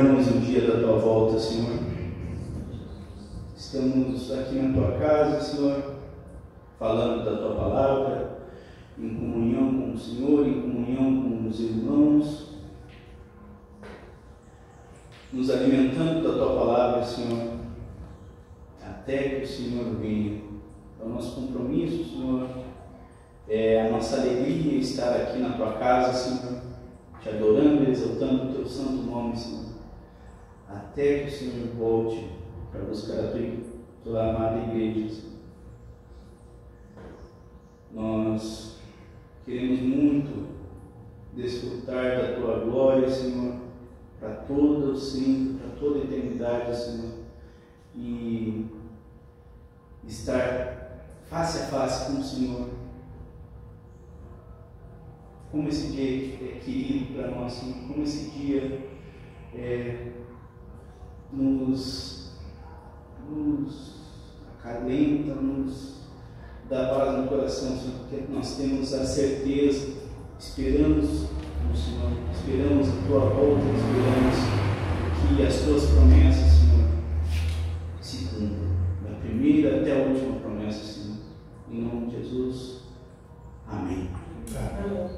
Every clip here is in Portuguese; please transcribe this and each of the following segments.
aguardamos o dia da Tua volta, Senhor. Estamos aqui na Tua casa, Senhor, falando da Tua palavra, em comunhão com o Senhor, em comunhão com os irmãos, nos alimentando da Tua palavra, Senhor, até que o Senhor venha. É o nosso compromisso, Senhor, é a nossa alegria estar aqui na Tua casa, Senhor, te adorando e exaltando o Teu santo nome, Senhor, até que o Senhor volte para buscar a Tua amada igreja, Senhor. Nós queremos muito desfrutar da Tua glória, Senhor, para todo sempre, para toda a eternidade, Senhor, e estar face a face com o Senhor. Como esse dia é querido para nós, Senhor, como esse dia nos acalenta, nos dá paz no coração, Senhor, porque nós temos a certeza, esperamos no Senhor, esperamos a Tua volta, esperamos que as Tuas promessas, Senhor, se cumpram, da primeira até a última promessa, Senhor, em nome de Jesus, amém. Amém.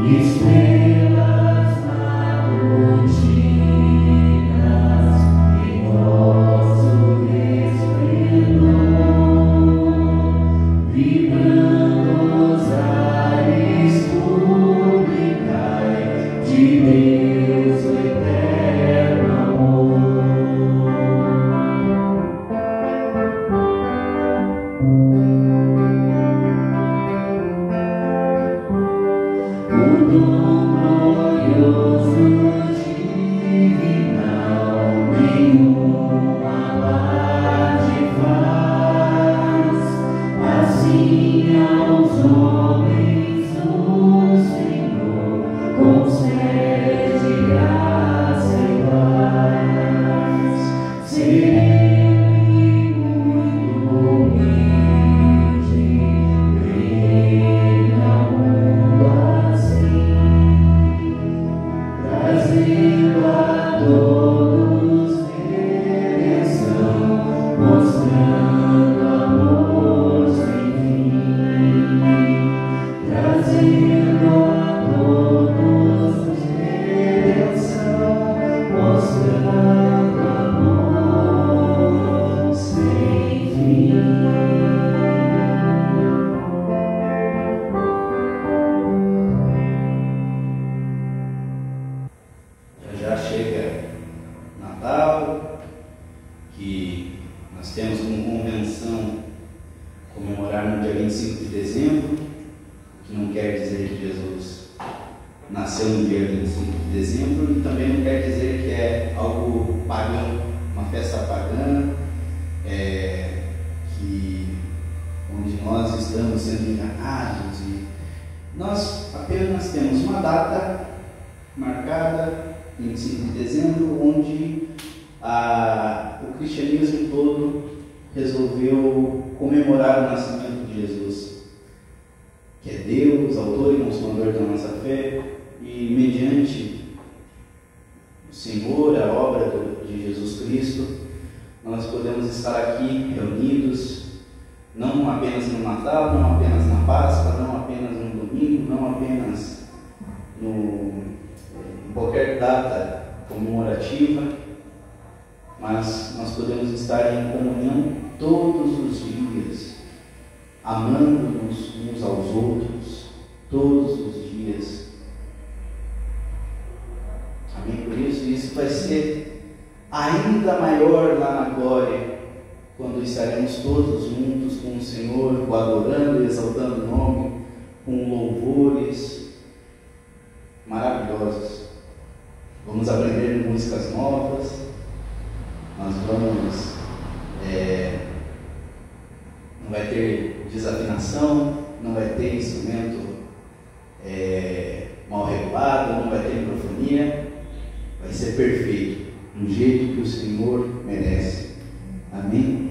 Estrelas matutinas em Nós temos como convenção comemorar no dia 25 de dezembro, que não quer dizer que Jesus nasceu no dia 25 de dezembro, e também não quer dizer que é algo pagão, uma festa pagã, onde nós estamos sendo enganados. E nós apenas temos uma data marcada, 25 de dezembro, onde o cristianismo todo resolveu comemorar o nascimento de Jesus, que é Deus, autor e consumador da nossa fé, e mediante o Senhor, a obra de Jesus Cristo, nós podemos estar aqui reunidos, não apenas no Natal, não apenas na Páscoa, não apenas no domingo, não apenas em qualquer data comemorativa, mas nós podemos estar em comunhão todos os dias, amando-nos uns aos outros, todos os dias. Amém? Por isso vai ser ainda maior lá na glória, quando estaremos todos juntos com o Senhor, o adorando e exaltando o nome, com louvores maravilhosos. Vamos aprender músicas novas, nós vamos, não vai ter desafinação, não vai ter instrumento mal regulado, não vai ter microfonia, vai ser perfeito, do jeito que o Senhor merece. Amém?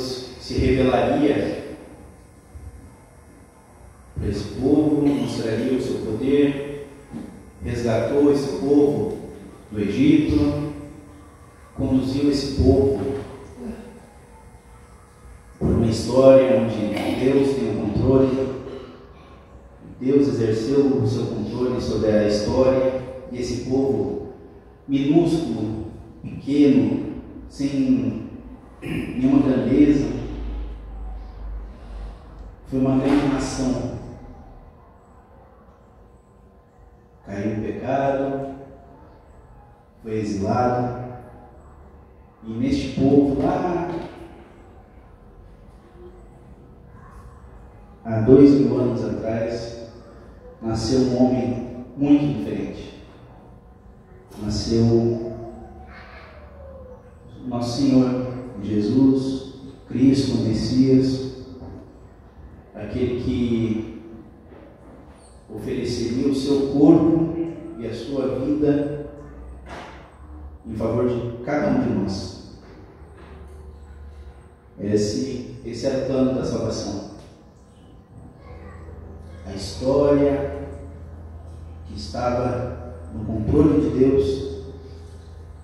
Deus se revelaria para esse povo, mostraria o seu poder, resgatou esse povo do Egito, conduziu esse povo por uma história onde Deus tem o controle, Deus exerceu o seu controle sobre a história, e esse povo minúsculo, pequeno, sem nenhuma grandeza, foi uma grande nação. Caiu em pecado, foi exilado, e neste povo lá, há 2000 anos atrás, nasceu um homem muito diferente. Nasceu nosso Senhor Jesus, Cristo, o Messias, aquele que ofereceria o seu corpo e a sua vida em favor de cada um de nós. Esse era o plano da salvação. A história que estava no controle de Deus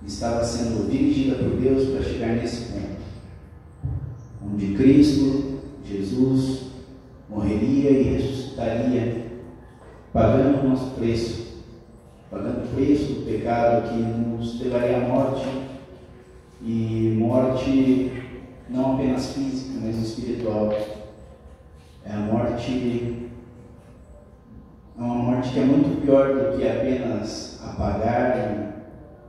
estava sendo dirigida por Deus para chegar nesse ponto, onde Cristo, Jesus, morreria e ressuscitaria, pagando o nosso preço, pagando o preço do pecado que nos levaria à morte, e morte não apenas física, mas espiritual. É uma morte que é muito pior do que apenas apagar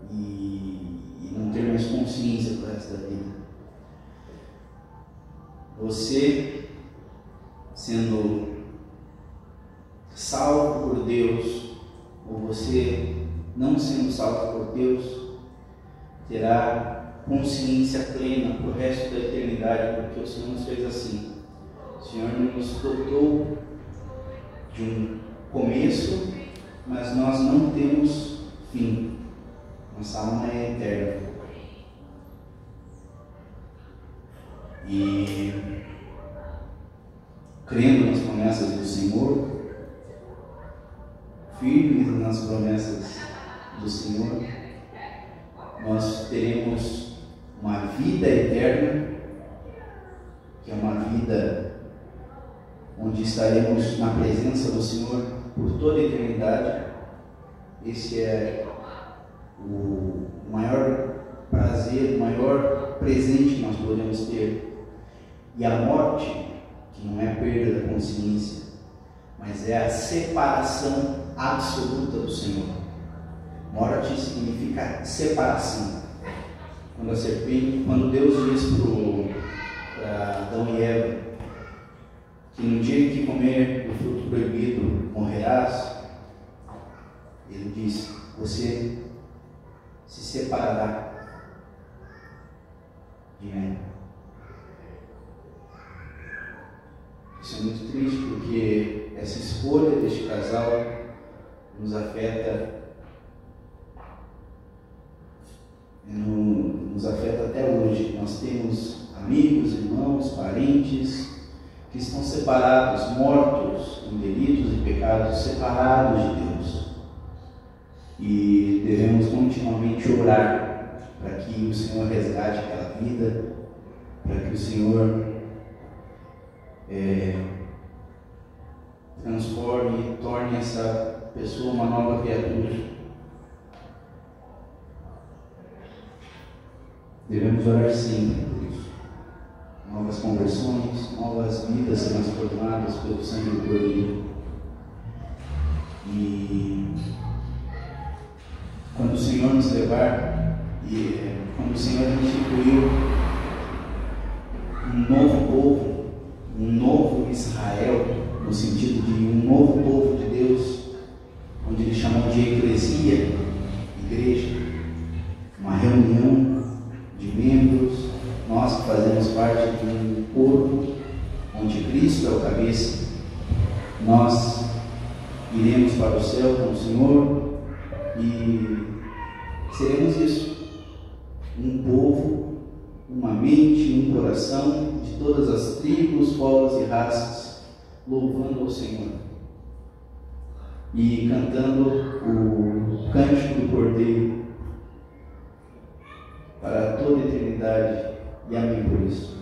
e não ter mais consciência para o resto da vida. Você, sendo salvo por Deus, ou você não sendo salvo por Deus, terá consciência plena para o resto da eternidade, porque o Senhor nos fez assim. O Senhor nos dotou de um começo, mas nós não temos fim. Nossa alma é eterna. E crendo nas promessas do Senhor, firmes nas promessas do Senhor, nós teremos uma vida eterna, que é uma vida onde estaremos na presença do Senhor por toda a eternidade. Esse é o maior prazer, o maior presente que nós podemos ter. E a morte, que não é a perda da consciência, mas é a separação absoluta do Senhor. Morte significa separação. Quando Deus diz para Adão e Eva que no dia em que comer do fruto proibido morrerás, ele diz: você se separará de mim. Isso é muito triste, porque essa escolha deste casal nos afeta até hoje. Nós temos amigos, irmãos, parentes que estão separados, mortos em delitos e pecados, separados de Deus. E devemos continuamente orar para que o Senhor resgate aquela vida, para que o Senhor transforme e torne essa pessoa uma nova criatura. Devemos orar sempre por isso. Novas conversões, novas vidas transformadas pelo sangue do Cordeiro. E quando o Senhor nos levar, quando o Senhor instituiu um novo povo, um novo Israel, no sentido de um novo povo de Deus, onde Ele chamou de eclesia, igreja, uma reunião de membros, nós que fazemos parte de um corpo, onde Cristo é o cabeça. Nós iremos para o céu com o Senhor e seremos isso, um povo, uma mente, um coração de todas as tribos, povos e raças, louvando ao Senhor e cantando o cântico do Cordeiro para toda a eternidade, e amém por isso.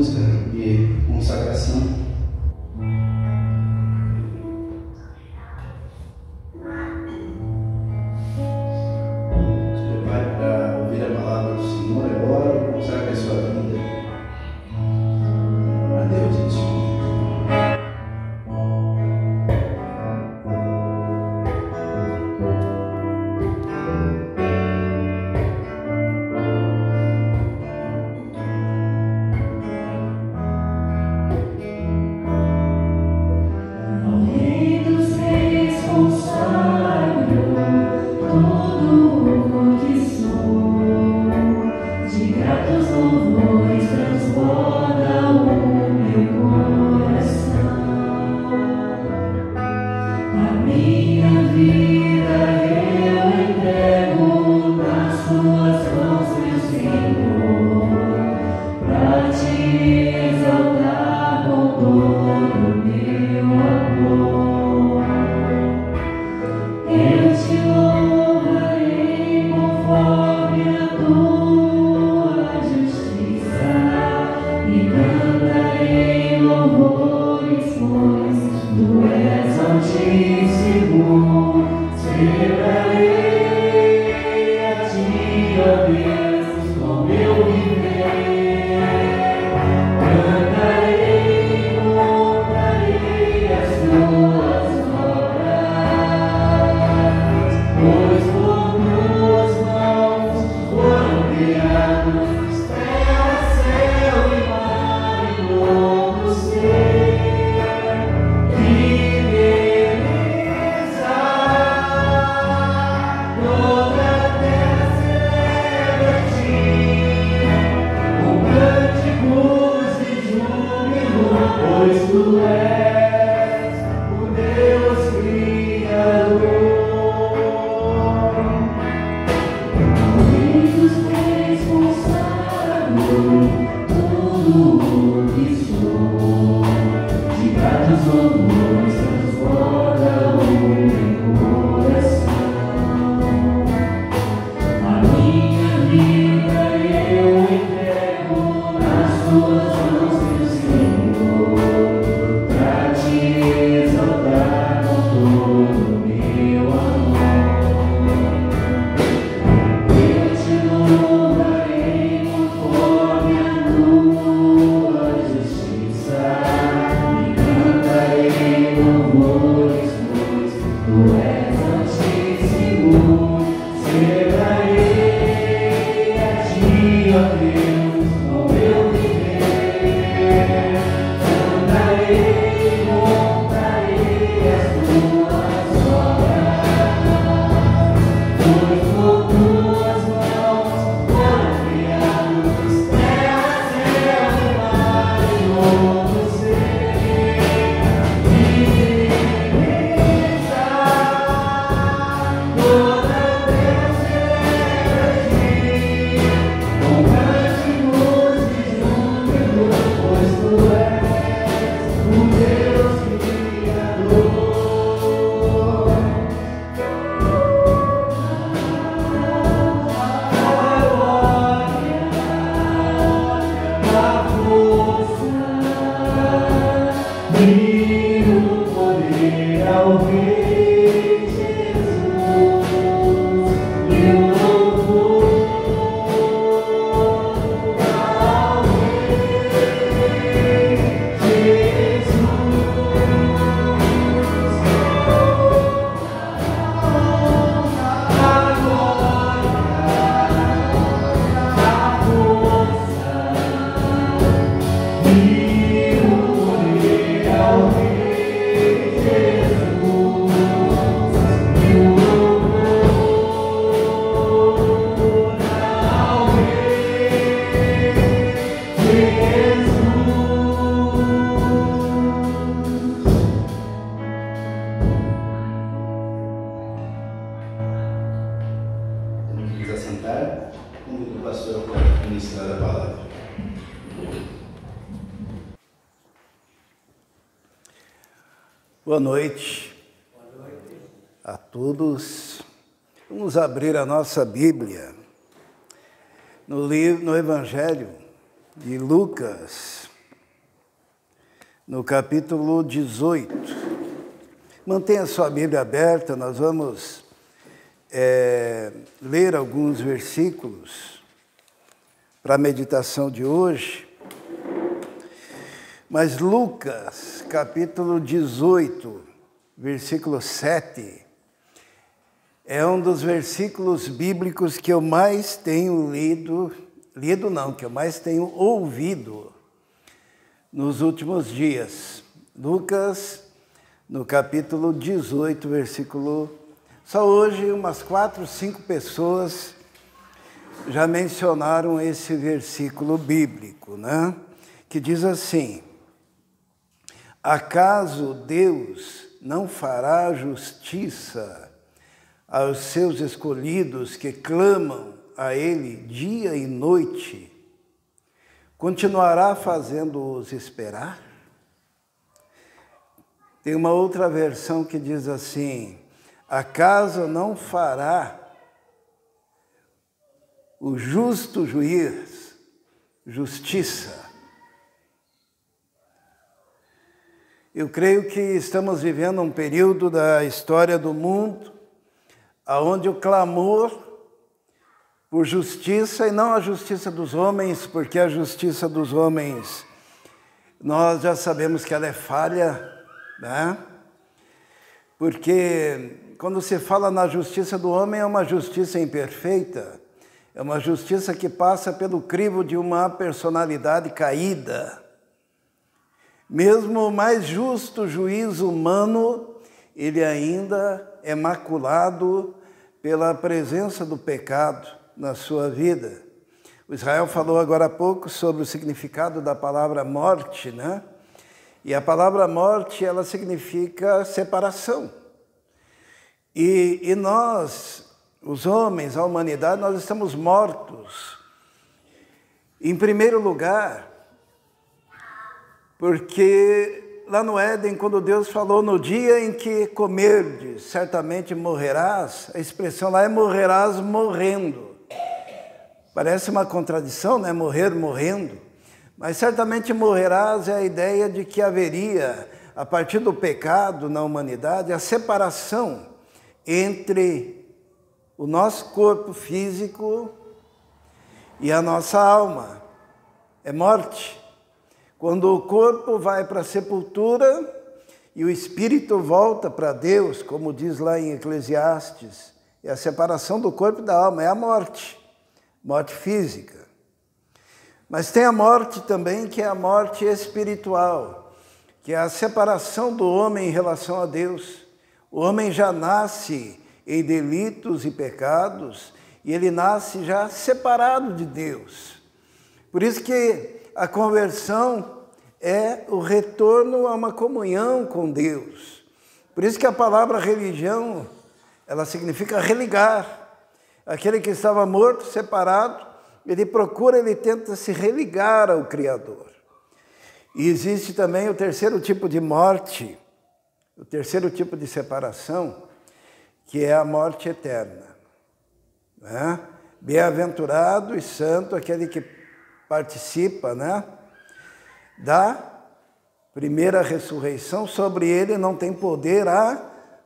música de consagração. Boa noite a todos. Vamos abrir a nossa Bíblia no Evangelho de Lucas, no capítulo 18. Mantenha sua Bíblia aberta, nós vamos ler alguns versículos para a meditação de hoje. Mas Lucas, capítulo 18, versículo 7, é um dos versículos bíblicos que eu mais tenho que eu mais tenho ouvido nos últimos dias. Lucas, no capítulo 18, versículo... Só hoje umas 4, 5 pessoas já mencionaram esse versículo bíblico, né? Que diz assim: acaso Deus não fará justiça aos seus escolhidos que clamam a Ele dia e noite? Continuará fazendo-os esperar? Tem uma outra versão que diz assim: acaso não fará o justo juiz justiça? Eu creio que estamos vivendo um período da história do mundo onde o clamor por justiça, e não a justiça dos homens, porque a justiça dos homens, nós já sabemos que ela é falha, né? Porque quando se fala na justiça do homem, é uma justiça imperfeita, é uma justiça que passa pelo crivo de uma personalidade caída. Mesmo o mais justo juiz humano, ele ainda é maculado pela presença do pecado na sua vida. O Israel falou agora há pouco sobre o significado da palavra morte, né? E a palavra morte, ela significa separação. E nós, os homens, a humanidade, nós estamos mortos. Em primeiro lugar, porque lá no Éden, quando Deus falou no dia em que comerdes, certamente morrerás, a expressão lá é morrerás morrendo. Parece uma contradição, né? Morrer morrendo. Mas certamente morrerás é a ideia de que haveria, a partir do pecado na humanidade, a separação entre o nosso corpo físico e a nossa alma. É morte. Quando o corpo vai para a sepultura e o espírito volta para Deus, como diz lá em Eclesiastes, é a separação do corpo e da alma, é a morte física. Mas tem a morte também, que é a morte espiritual, que é a separação do homem em relação a Deus. O homem já nasce em delitos e pecados, e ele nasce já separado de Deus. Por isso que a conversão é o retorno a uma comunhão com Deus. Por isso que a palavra religião, ela significa religar. Aquele que estava morto, separado, ele tenta se religar ao Criador. E existe também o terceiro tipo de morte, o terceiro tipo de separação, que é a morte eterna. Né? Bem-aventurado e santo aquele que participa, né, da primeira ressurreição. Sobre ele não tem poder a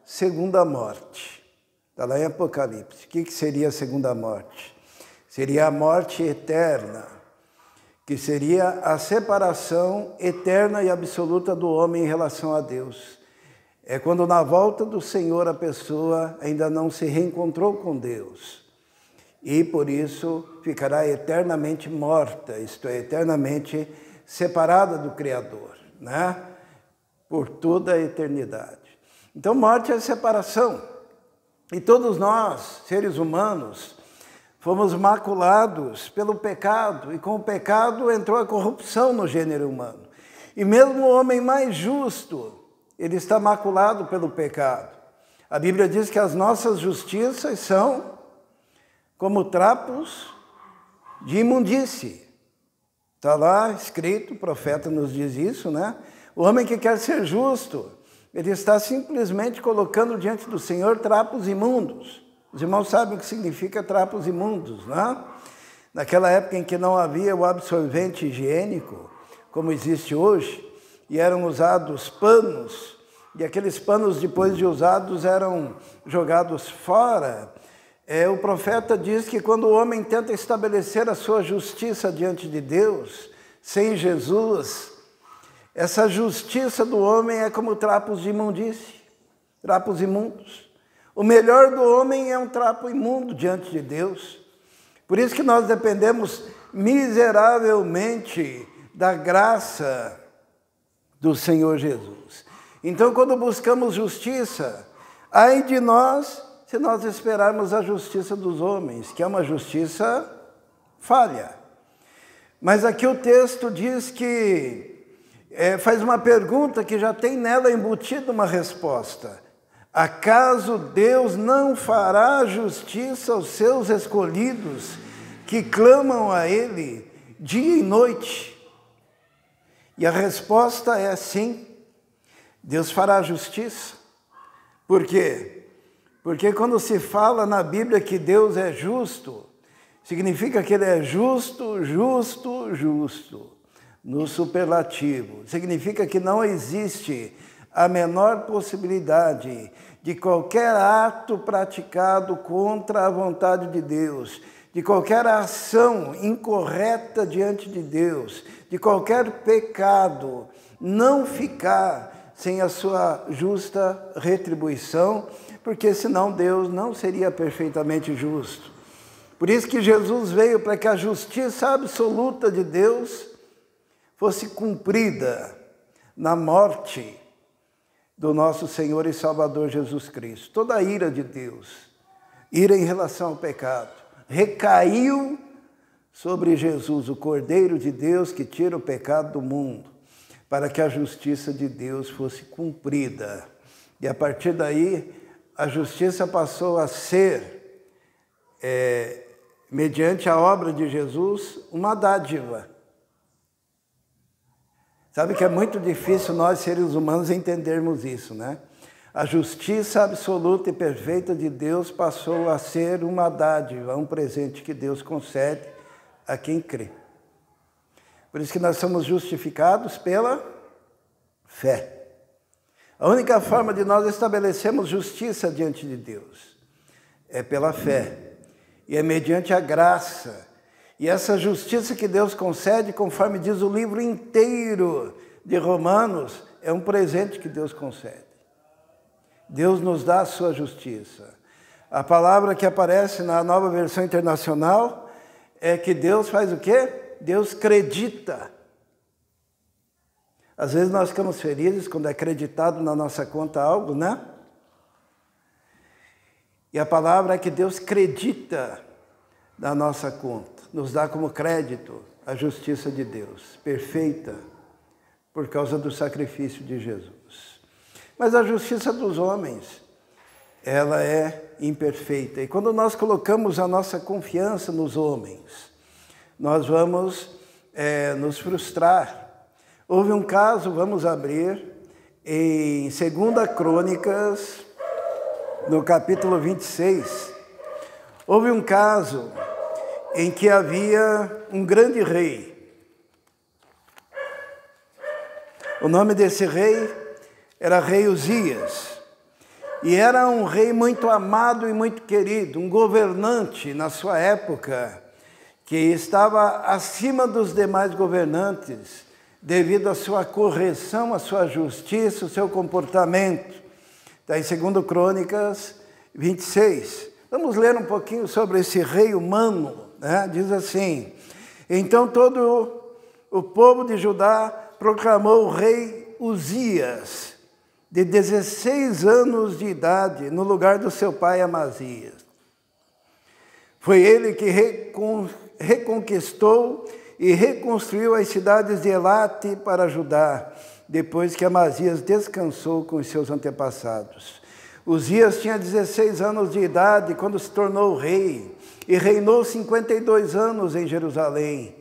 segunda morte. Está lá em Apocalipse. O que seria a segunda morte? Seria a morte eterna, que seria a separação eterna e absoluta do homem em relação a Deus. É quando na volta do Senhor a pessoa ainda não se reencontrou com Deus. E por isso ficará eternamente morta, isto é, eternamente separada do Criador, né? Por toda a eternidade. Então, morte é separação. E todos nós, seres humanos, fomos maculados pelo pecado, e com o pecado entrou a corrupção no gênero humano. E mesmo o homem mais justo, ele está maculado pelo pecado. A Bíblia diz que as nossas justiças são como trapos de imundície. Está lá escrito, o profeta nos diz isso, né? O homem que quer ser justo, ele está simplesmente colocando diante do Senhor trapos imundos. Os irmãos sabem o que significa trapos imundos, né? naquela época em que não havia o absorvente higiênico, como existe hoje, e eram usados panos, e aqueles panos, depois de usados, eram jogados fora. O profeta diz que quando o homem tenta estabelecer a sua justiça diante de Deus, sem Jesus, essa justiça do homem é como trapos de imundície, trapos imundos. O melhor do homem é um trapo imundo diante de Deus. Por isso que nós dependemos miseravelmente da graça do Senhor Jesus. Então, quando buscamos justiça, ai de nós se nós esperarmos a justiça dos homens, que é uma justiça falha. Mas aqui o texto diz que faz uma pergunta que já tem nela embutida uma resposta. Acaso Deus não fará justiça aos seus escolhidos que clamam a Ele dia e noite? E a resposta é sim, Deus fará justiça. Por quê? Porque quando se fala na Bíblia que Deus é justo, significa que Ele é justo, justo, justo, no superlativo. Significa que não existe a menor possibilidade de qualquer ato praticado contra a vontade de Deus, de qualquer ação incorreta diante de Deus, de qualquer pecado, não ficar sem a sua justa retribuição, porque senão Deus não seria perfeitamente justo. Por isso que Jesus veio para que a justiça absoluta de Deus fosse cumprida na morte do nosso Senhor e Salvador Jesus Cristo. Toda a ira de Deus, ira em relação ao pecado, recaiu sobre Jesus, o Cordeiro de Deus que tira o pecado do mundo, para que a justiça de Deus fosse cumprida. E a partir daí, a justiça passou a ser, mediante a obra de Jesus, uma dádiva. Sabe que é muito difícil nós, seres humanos, entendermos isso, né? A justiça absoluta e perfeita de Deus passou a ser uma dádiva, um presente que Deus concede a quem crê. Por isso que nós somos justificados pela fé. A única forma de nós estabelecermos justiça diante de Deus é pela fé. E é mediante a graça. E essa justiça que Deus concede, conforme diz o livro inteiro de Romanos, é um presente que Deus concede. Deus nos dá a sua justiça. A palavra que aparece na Nova Versão Internacional é que Deus faz o quê? Deus credita. Às vezes nós ficamos felizes quando é acreditado na nossa conta algo, né? E a palavra é que Deus credita na nossa conta. Nos dá como crédito a justiça de Deus, perfeita, por causa do sacrifício de Jesus. Mas a justiça dos homens, ela é imperfeita. E quando nós colocamos a nossa confiança nos homens, nós vamos nos frustrar. Houve um caso, vamos abrir, em 2 Crônicas, no capítulo 26. Houve um caso em que havia um grande rei. O nome desse rei era rei Uzias. E era um rei muito amado e muito querido, um governante na sua época, que estava acima dos demais governantes, devido à sua correção, à sua justiça, o seu comportamento. Está em 2 Crônicas 26. Vamos ler um pouquinho sobre esse rei humano. Diz assim: então todo o povo de Judá proclamou o rei Uzias, de 16 anos de idade, no lugar do seu pai Amazias. Foi ele que reconquistou e reconstruiu as cidades de Elate para Judá, depois que Amazias descansou com os seus antepassados. Uzias tinha 16 anos de idade quando se tornou rei e reinou 52 anos em Jerusalém.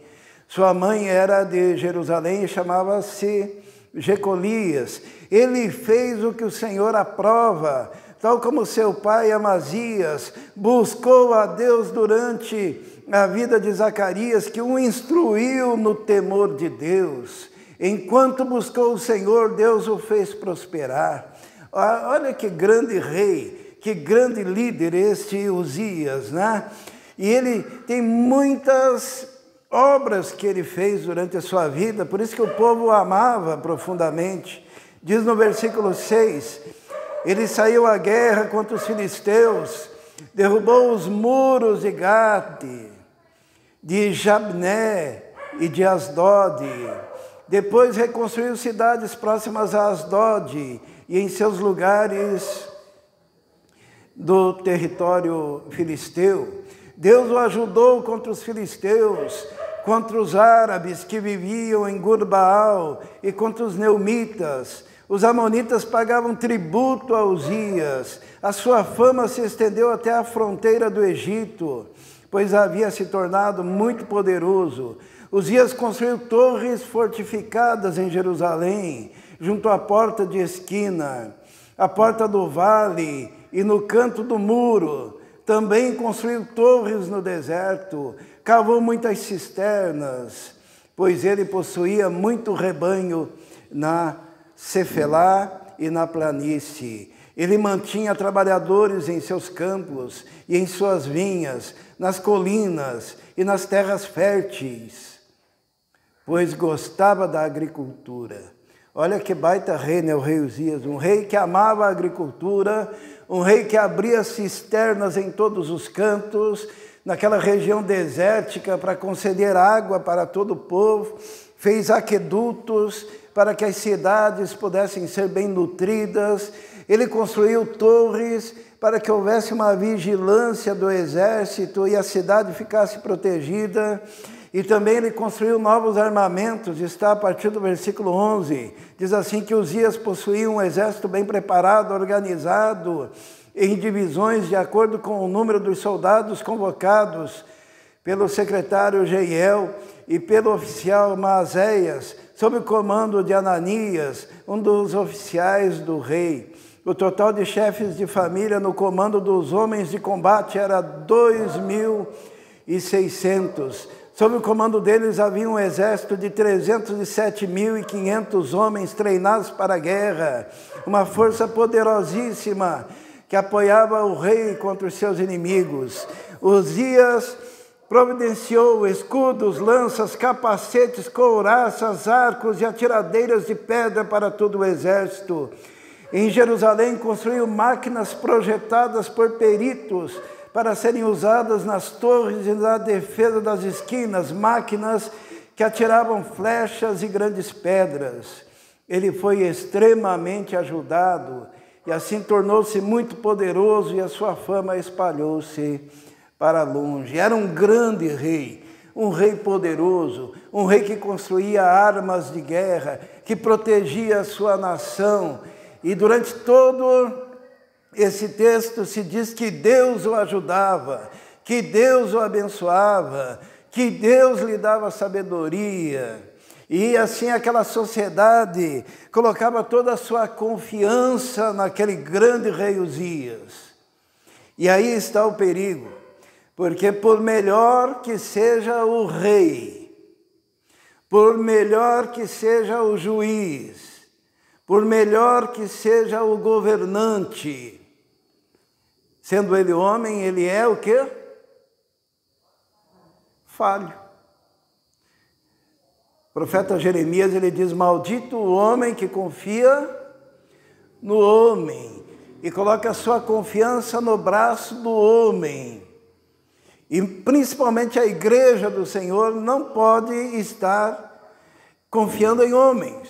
Sua mãe era de Jerusalém e chamava-se Jecolias. Ele fez o que o Senhor aprova, tal como seu pai Amazias buscou a Deus durante a vida de Zacarias, que o instruiu no temor de Deus. Enquanto buscou o Senhor, Deus o fez prosperar. Olha que grande rei, que grande líder este Uzias, né? E ele tem muitas obras que ele fez durante a sua vida, por isso que o povo o amava profundamente. Diz no versículo 6, ele saiu à guerra contra os filisteus, derrubou os muros de Gate, de Jabné e de Asdod. Depois reconstruiu cidades próximas a Asdod e em seus lugares do território filisteu. Deus o ajudou contra os filisteus, contra os árabes que viviam em Gurbaal e contra os neumitas. Os amonitas pagavam tributo a Uzias. A sua fama se estendeu até a fronteira do Egito, pois havia se tornado muito poderoso. Uzias construiu torres fortificadas em Jerusalém, junto à porta de esquina, à porta do vale e no canto do muro. Também construiu torres no deserto, cavou muitas cisternas, pois ele possuía muito rebanho na Cefelá e na planície. Ele mantinha trabalhadores em seus campos e em suas vinhas, nas colinas e nas terras férteis, pois gostava da agricultura. Olha que baita rei, né, o rei Uzias, um rei que amava a agricultura, um rei que abria cisternas em todos os cantos, naquela região desértica, para conceder água para todo o povo, fez aquedutos para que as cidades pudessem ser bem nutridas, ele construiu torres para que houvesse uma vigilância do exército e a cidade ficasse protegida. E também ele construiu novos armamentos, está a partir do versículo 11. Diz assim que Uzias possuía um exército bem preparado, organizado, em divisões de acordo com o número dos soldados convocados pelo secretário Jeiel e pelo oficial Maazéias, sob o comando de Ananias, um dos oficiais do rei. O total de chefes de família no comando dos homens de combate era 2.600. Sob o comando deles havia um exército de 307.500 homens treinados para a guerra, uma força poderosíssima que apoiava o rei contra os seus inimigos. Uzias providenciou escudos, lanças, capacetes, couraças, arcos e atiradeiras de pedra para todo o exército. Em Jerusalém construiu máquinas projetadas por peritos para serem usadas nas torres e na defesa das esquinas, máquinas que atiravam flechas e grandes pedras. Ele foi extremamente ajudado e assim tornou-se muito poderoso e a sua fama espalhou-se para longe. Era um grande rei, um rei poderoso, um rei que construía armas de guerra, que protegia a sua nação. E durante todo esse texto se diz que Deus o ajudava, que Deus o abençoava, que Deus lhe dava sabedoria. E assim aquela sociedade colocava toda a sua confiança naquele grande rei Uzias. E aí está o perigo, porque por melhor que seja o rei, por melhor que seja o juiz, por melhor que seja o governante, sendo ele homem, ele é o quê? Falho. O profeta Jeremias, ele diz, maldito o homem que confia no homem e coloca a sua confiança no braço do homem. E principalmente a igreja do Senhor não pode estar confiando em homens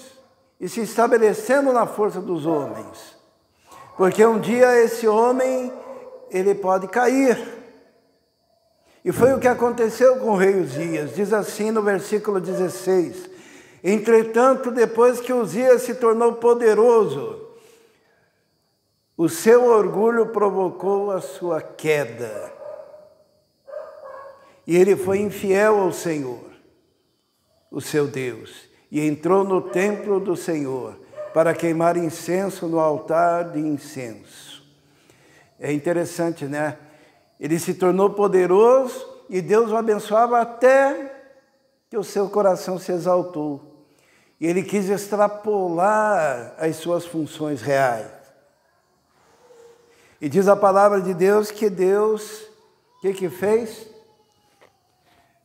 e se estabelecendo na força dos homens. Porque um dia esse homem, ele pode cair. E foi o que aconteceu com o rei Uzias. Diz assim no versículo 16. Entretanto, depois que Uzias se tornou poderoso, o seu orgulho provocou a sua queda. E ele foi infiel ao Senhor, o seu Deus, e entrou no templo do Senhor para queimar incenso no altar de incenso. É interessante, né? Ele se tornou poderoso e Deus o abençoava até que o seu coração se exaltou. E ele quis extrapolar as suas funções reais. E diz a palavra de Deus que Deus, o que fez?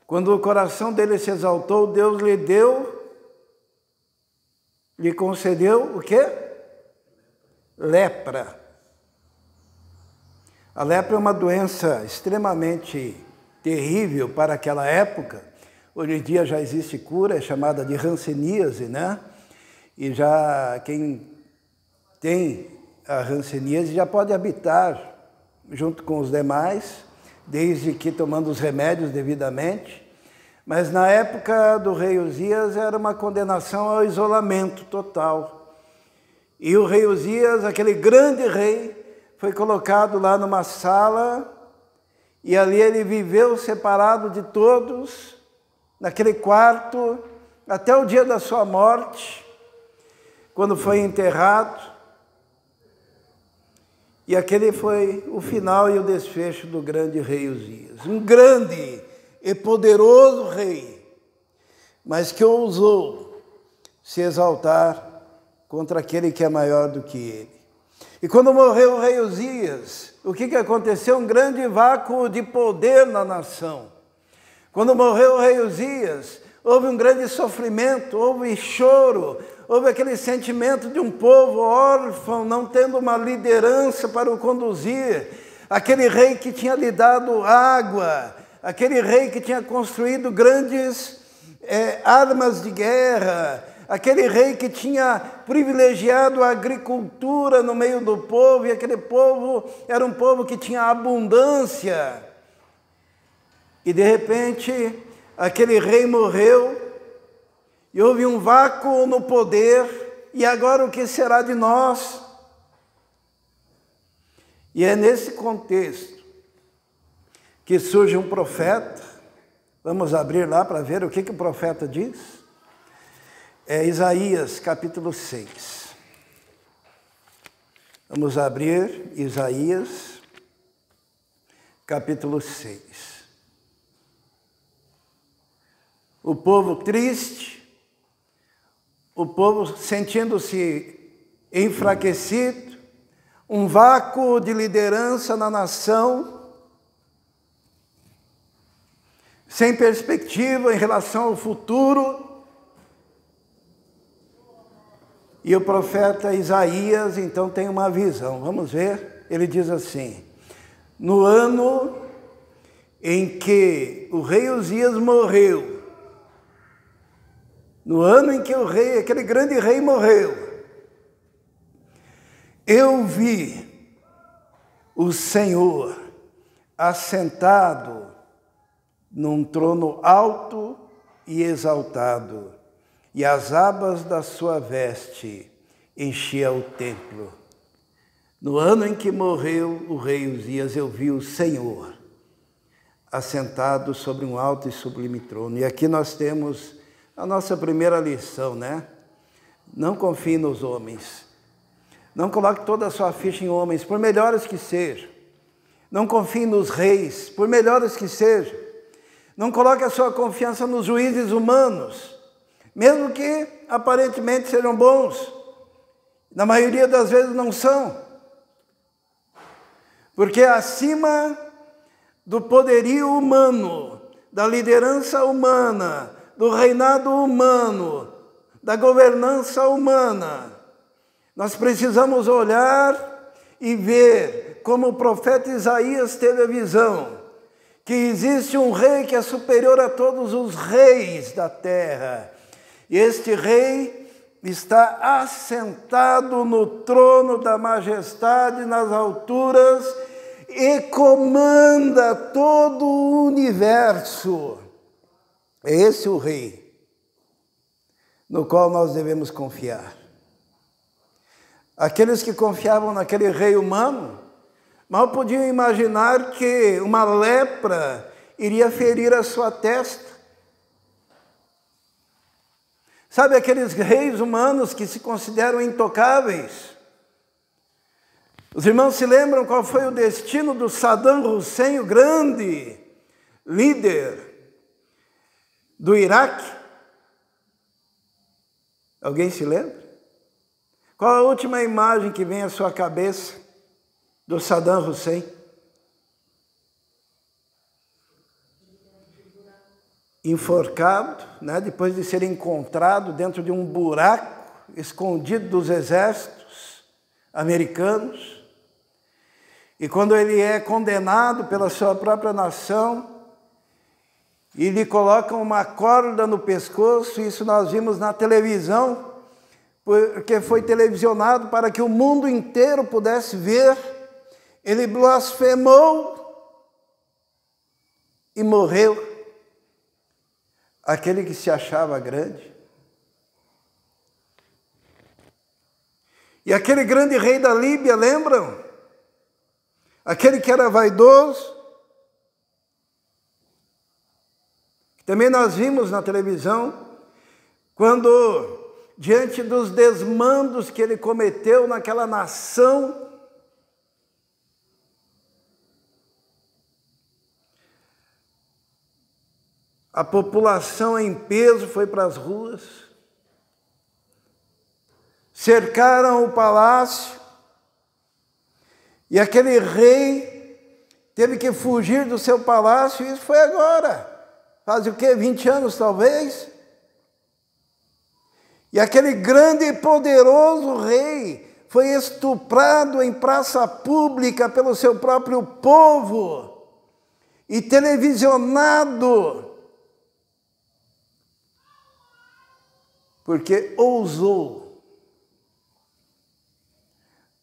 Quando o coração dele se exaltou, Deus lhe concedeu o quê? Lepra. A lepra é uma doença extremamente terrível para aquela época. Hoje em dia já existe cura, é chamada de hanseníase, né? E já quem tem a hanseníase já pode habitar junto com os demais, desde que tomando os remédios devidamente. Mas na época do rei Uzias era uma condenação ao isolamento total. E o rei Uzias, aquele grande rei, foi colocado lá numa sala e ali ele viveu separado de todos, naquele quarto, até o dia da sua morte, quando foi enterrado. E aquele foi o final e o desfecho do grande rei Uzias. Um grande e poderoso rei, mas que ousou se exaltar contra aquele que é maior do que ele. E quando morreu o rei Uzias, o que aconteceu? Um grande vácuo de poder na nação. Quando morreu o rei Uzias, houve um grande sofrimento, houve choro, houve aquele sentimento de um povo órfão, não tendo uma liderança para o conduzir. Aquele rei que tinha lhe dado água, aquele rei que tinha construído grandes armas de guerra, aquele rei que tinha privilegiado a agricultura no meio do povo, e aquele povo era um povo que tinha abundância. E de repente, aquele rei morreu, e houve um vácuo no poder, e agora o que será de nós? E é nesse contexto que surge um profeta. Vamos abrir lá para ver o que o profeta diz. É Isaías, capítulo 6. Vamos abrir Isaías, capítulo 6. O povo triste, o povo sentindo-se enfraquecido, um vácuo de liderança na nação, sem perspectiva em relação ao futuro. E o profeta Isaías, então, tem uma visão. Vamos ver. Ele diz assim: no ano em que o rei Uzias morreu, no ano em que aquele grande rei morreu, eu vi o Senhor assentado num trono alto e exaltado, e as abas da sua veste enchiam o templo. No ano em que morreu o rei Uzias, eu vi o Senhor assentado sobre um alto e sublime trono. E aqui nós temos a nossa primeira lição, né? Não confie nos homens. Não coloque toda a sua ficha em homens, por melhores que sejam. Não confie nos reis, por melhores que sejam. Não coloque a sua confiança nos juízes humanos, mesmo que aparentemente sejam bons. Na maioria das vezes não são. Porque acima do poderio humano, da liderança humana, do reinado humano, da governança humana, nós precisamos olhar e ver, como o profeta Isaías teve a visão, que existe um rei que é superior a todos os reis da terra. E este rei está assentado no trono da majestade nas alturas e comanda todo o universo. É esse o rei no qual nós devemos confiar. Aqueles que confiavam naquele rei humano mal podiam imaginar que uma lepra iria ferir a sua testa. Sabe aqueles reis humanos que se consideram intocáveis? Os irmãos se lembram qual foi o destino do Saddam Hussein, o grande líder do Iraque? Alguém se lembra? Qual a última imagem que vem à sua cabeça do Saddam Hussein? Enforcado, né, depois de ser encontrado dentro de um buraco escondido dos exércitos americanos. E quando ele é condenado pela sua própria nação, e lhe colocam uma corda no pescoço, isso nós vimos na televisão, porque foi televisionado para que o mundo inteiro pudesse ver. Ele blasfemou e morreu. Aquele que se achava grande. E aquele grande rei da Líbia, lembram? Aquele que era vaidoso. Também nós vimos na televisão, quando, diante dos desmandos que ele cometeu naquela nação, a população em peso foi para as ruas, cercaram o palácio, e aquele rei teve que fugir do seu palácio. Isso foi agora, faz o quê? 20 anos talvez? E aquele grande e poderoso rei foi estuprado em praça pública pelo seu próprio povo e televisionado, porque ousou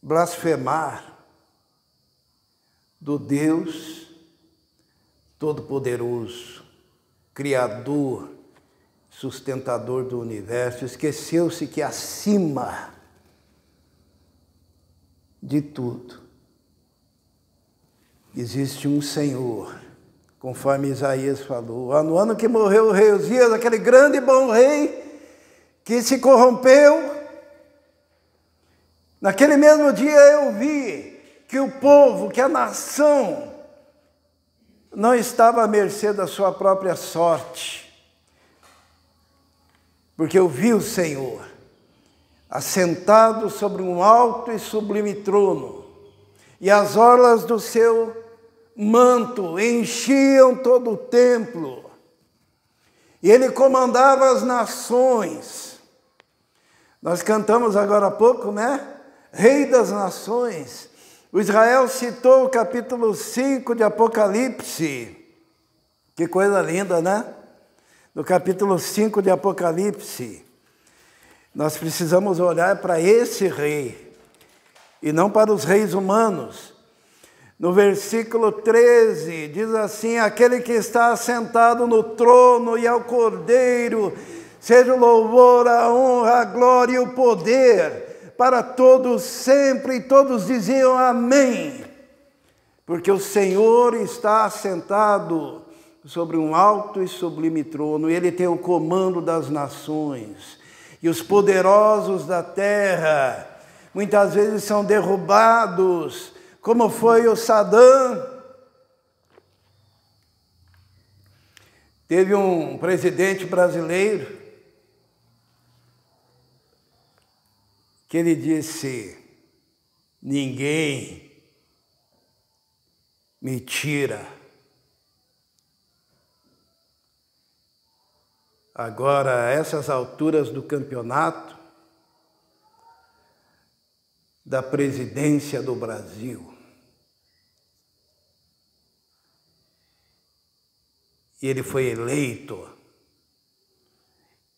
blasfemar do Deus Todo-Poderoso, Criador, sustentador do universo. Esqueceu-se que acima de tudo existe um Senhor, conforme Isaías falou. No ano que morreu o rei Uzias, aquele grande e bom rei, que se corrompeu, naquele mesmo dia eu vi que o povo, que a nação, não estava à mercê da sua própria sorte, porque eu vi o Senhor assentado sobre um alto e sublime trono, e as orlas do seu manto enchiam todo o templo, e ele comandava as nações. Nós cantamos agora há pouco, né? Rei das nações. O Israel citou o capítulo 5 de Apocalipse. Que coisa linda, né? No capítulo 5 de Apocalipse, nós precisamos olhar para esse rei, e não para os reis humanos. No versículo 13, diz assim: aquele que está assentado no trono e ao Cordeiro, seja o louvor, a honra, a glória e o poder para todos sempre. E todos diziam amém, porque o Senhor está assentado sobre um alto e sublime trono, e Ele tem o comando das nações, e os poderosos da terra muitas vezes são derrubados, como foi o Saddam. Teve um presidente brasileiro que ele disse: ninguém me tira agora, a essas alturas do campeonato, da presidência do Brasil. E ele foi eleito.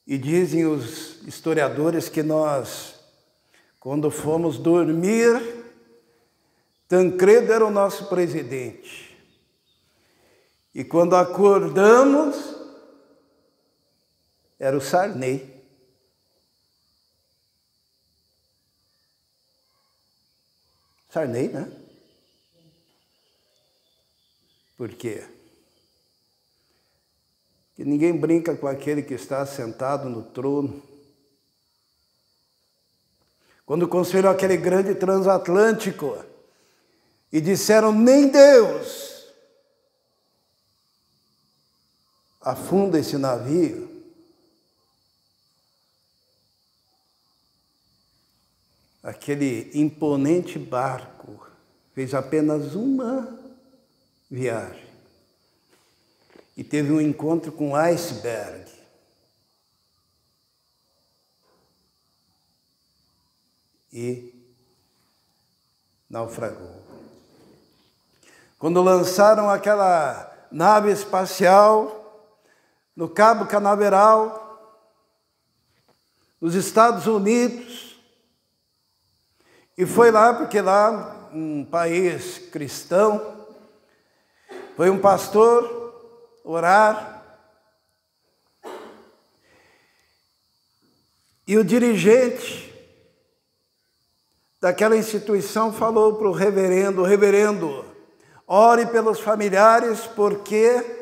E dizem os historiadores que nós, quando fomos dormir, Tancredo era o nosso presidente. E quando acordamos, era o Sarney. Sarney, né? Por quê? Porque ninguém brinca com aquele que está sentado no trono. Quando construíram aquele grande transatlântico e disseram: nem Deus afunda esse navio, aquele imponente barco fez apenas uma viagem e teve um encontro com um iceberg. E naufragou. Quando lançaram aquela nave espacial no Cabo Canaveral, nos Estados Unidos, e foi lá, porque lá, um país cristão, foi um pastor orar, e o dirigente daquela instituição falou para o reverendo: ore pelos familiares, porque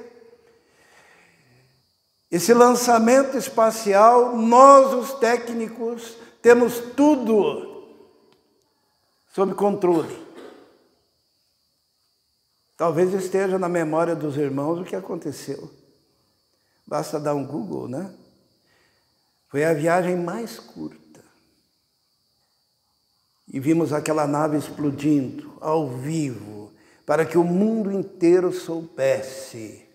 esse lançamento espacial, nós os técnicos temos tudo sob controle. Talvez esteja na memória dos irmãos o que aconteceu. Basta dar um Google, né? Foi a viagem mais curta. E vimos aquela nave explodindo ao vivo, para que o mundo inteiro soubesse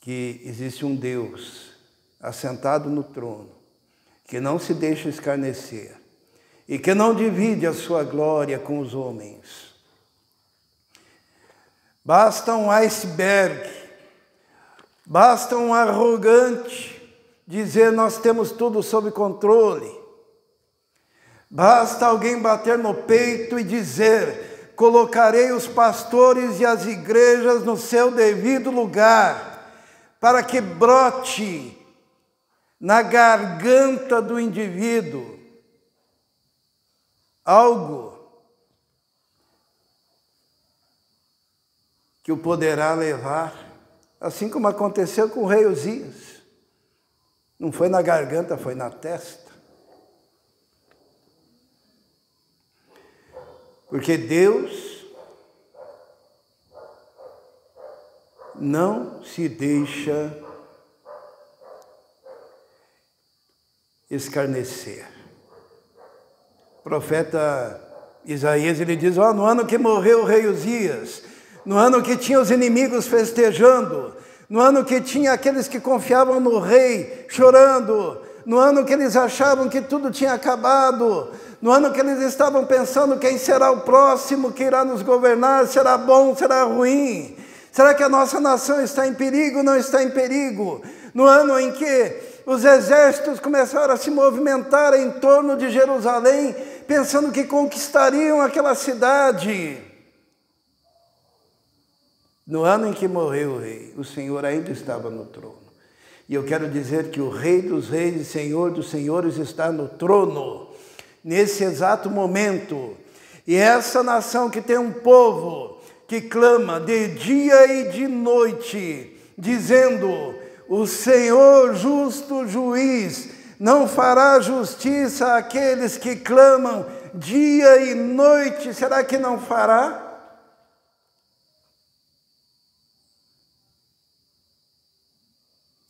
que existe um Deus assentado no trono, que não se deixa escarnecer e que não divide a sua glória com os homens. Basta um iceberg, basta um arrogante dizer: nós temos tudo sob controle. Basta alguém bater no peito e dizer: colocarei os pastores e as igrejas no seu devido lugar, para que brote na garganta do indivíduo algo que o poderá levar, assim como aconteceu com o rei Uzias. Não foi na garganta, foi na testa. Porque Deus não se deixa escarnecer. O profeta Isaías, ele diz: no ano que morreu o rei Uzias, no ano que tinha os inimigos festejando, no ano que tinha aqueles que confiavam no rei chorando, no ano que eles achavam que tudo tinha acabado, no ano que eles estavam pensando quem será o próximo que irá nos governar, será bom, será ruim, será que a nossa nação está em perigo ou não está em perigo? No ano em que os exércitos começaram a se movimentar em torno de Jerusalém, pensando que conquistariam aquela cidade. No ano em que morreu o rei, o Senhor ainda estava no trono. E eu quero dizer que o Rei dos Reis e Senhor dos Senhores está no trono, nesse exato momento. E essa nação que tem um povo que clama de dia e de noite, dizendo: o Senhor justo juiz não fará justiça àqueles que clamam dia e noite. Será que não fará?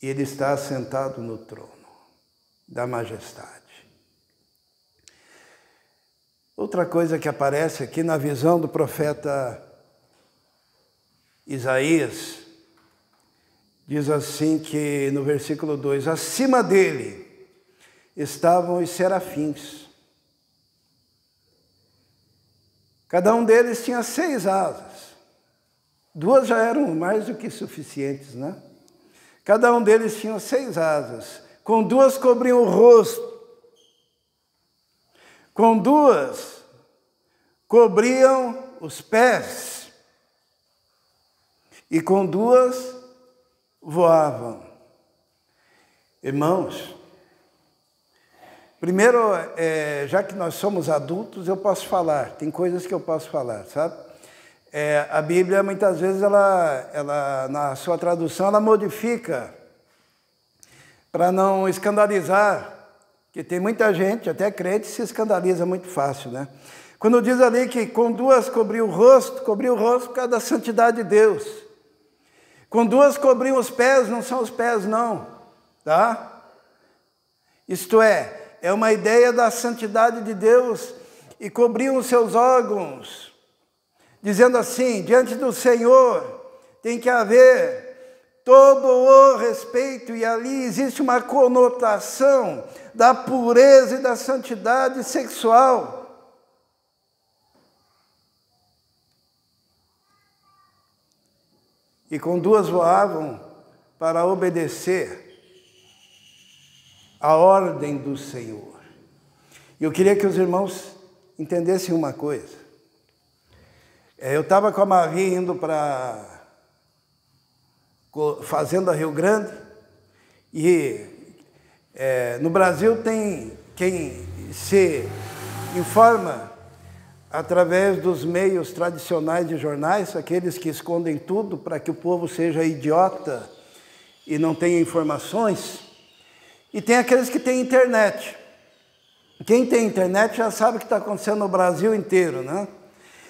Ele está assentado no trono da majestade. Outra coisa que aparece aqui na visão do profeta Isaías, diz assim que no versículo 2, acima dele estavam os serafins. Cada um deles tinha 6 asas. 2 já eram mais do que suficientes, né? Cada um deles tinha 6 asas. Com 2 cobriam o rosto. Com 2 cobriam os pés. E com 2 voavam. Irmãos, primeiro, já que nós somos adultos, eu posso falar. Tem coisas que eu posso falar, sabe? A Bíblia, muitas vezes, ela, na sua tradução, ela modifica para não escandalizar, porque tem muita gente, até crente, se escandaliza muito fácil, né? Quando diz ali que com 2 cobriu o rosto por causa da santidade de Deus. Com duas cobriam os pés, não são os pés não, tá? Isto é uma ideia da santidade de Deus, e cobriam os seus órgãos, dizendo assim, diante do Senhor tem que haver todo o respeito, e ali existe uma conotação da pureza e da santidade sexual. E com duas voavam para obedecer a ordem do Senhor. E eu queria que os irmãos entendessem uma coisa. Eu estava com a Marie indo para Fazenda Rio Grande, e no Brasil tem quem se informa através dos meios tradicionais de jornais, aqueles que escondem tudo para que o povo seja idiota e não tenha informações, e tem aqueles que têm internet. Quem tem internet já sabe o que está acontecendo no Brasil inteiro, né?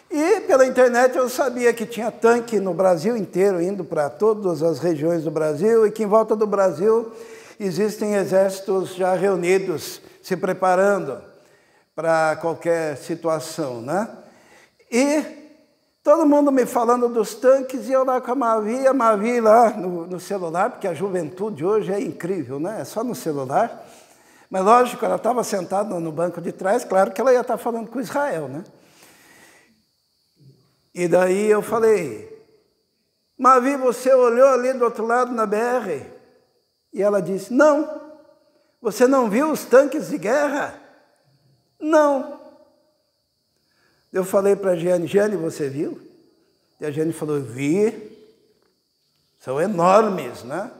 E pela internet eu sabia que tinha tanque no Brasil inteiro, indo para todas as regiões do Brasil, e que em volta do Brasil existem exércitos já reunidos, se preparando para qualquer situação, né? E todo mundo me falando dos tanques, e eu lá com a Mavi lá no celular, porque a juventude hoje é incrível, né? É só no celular. Mas lógico, ela estava sentada no banco de trás, claro que ela ia estar falando com Israel, né? E daí eu falei, Mavi, você olhou ali do outro lado na BR? E ela disse, não. Você não viu os tanques de guerra? Não. Eu falei para a Giane, você viu? E a Giane falou, vi. São enormes, né?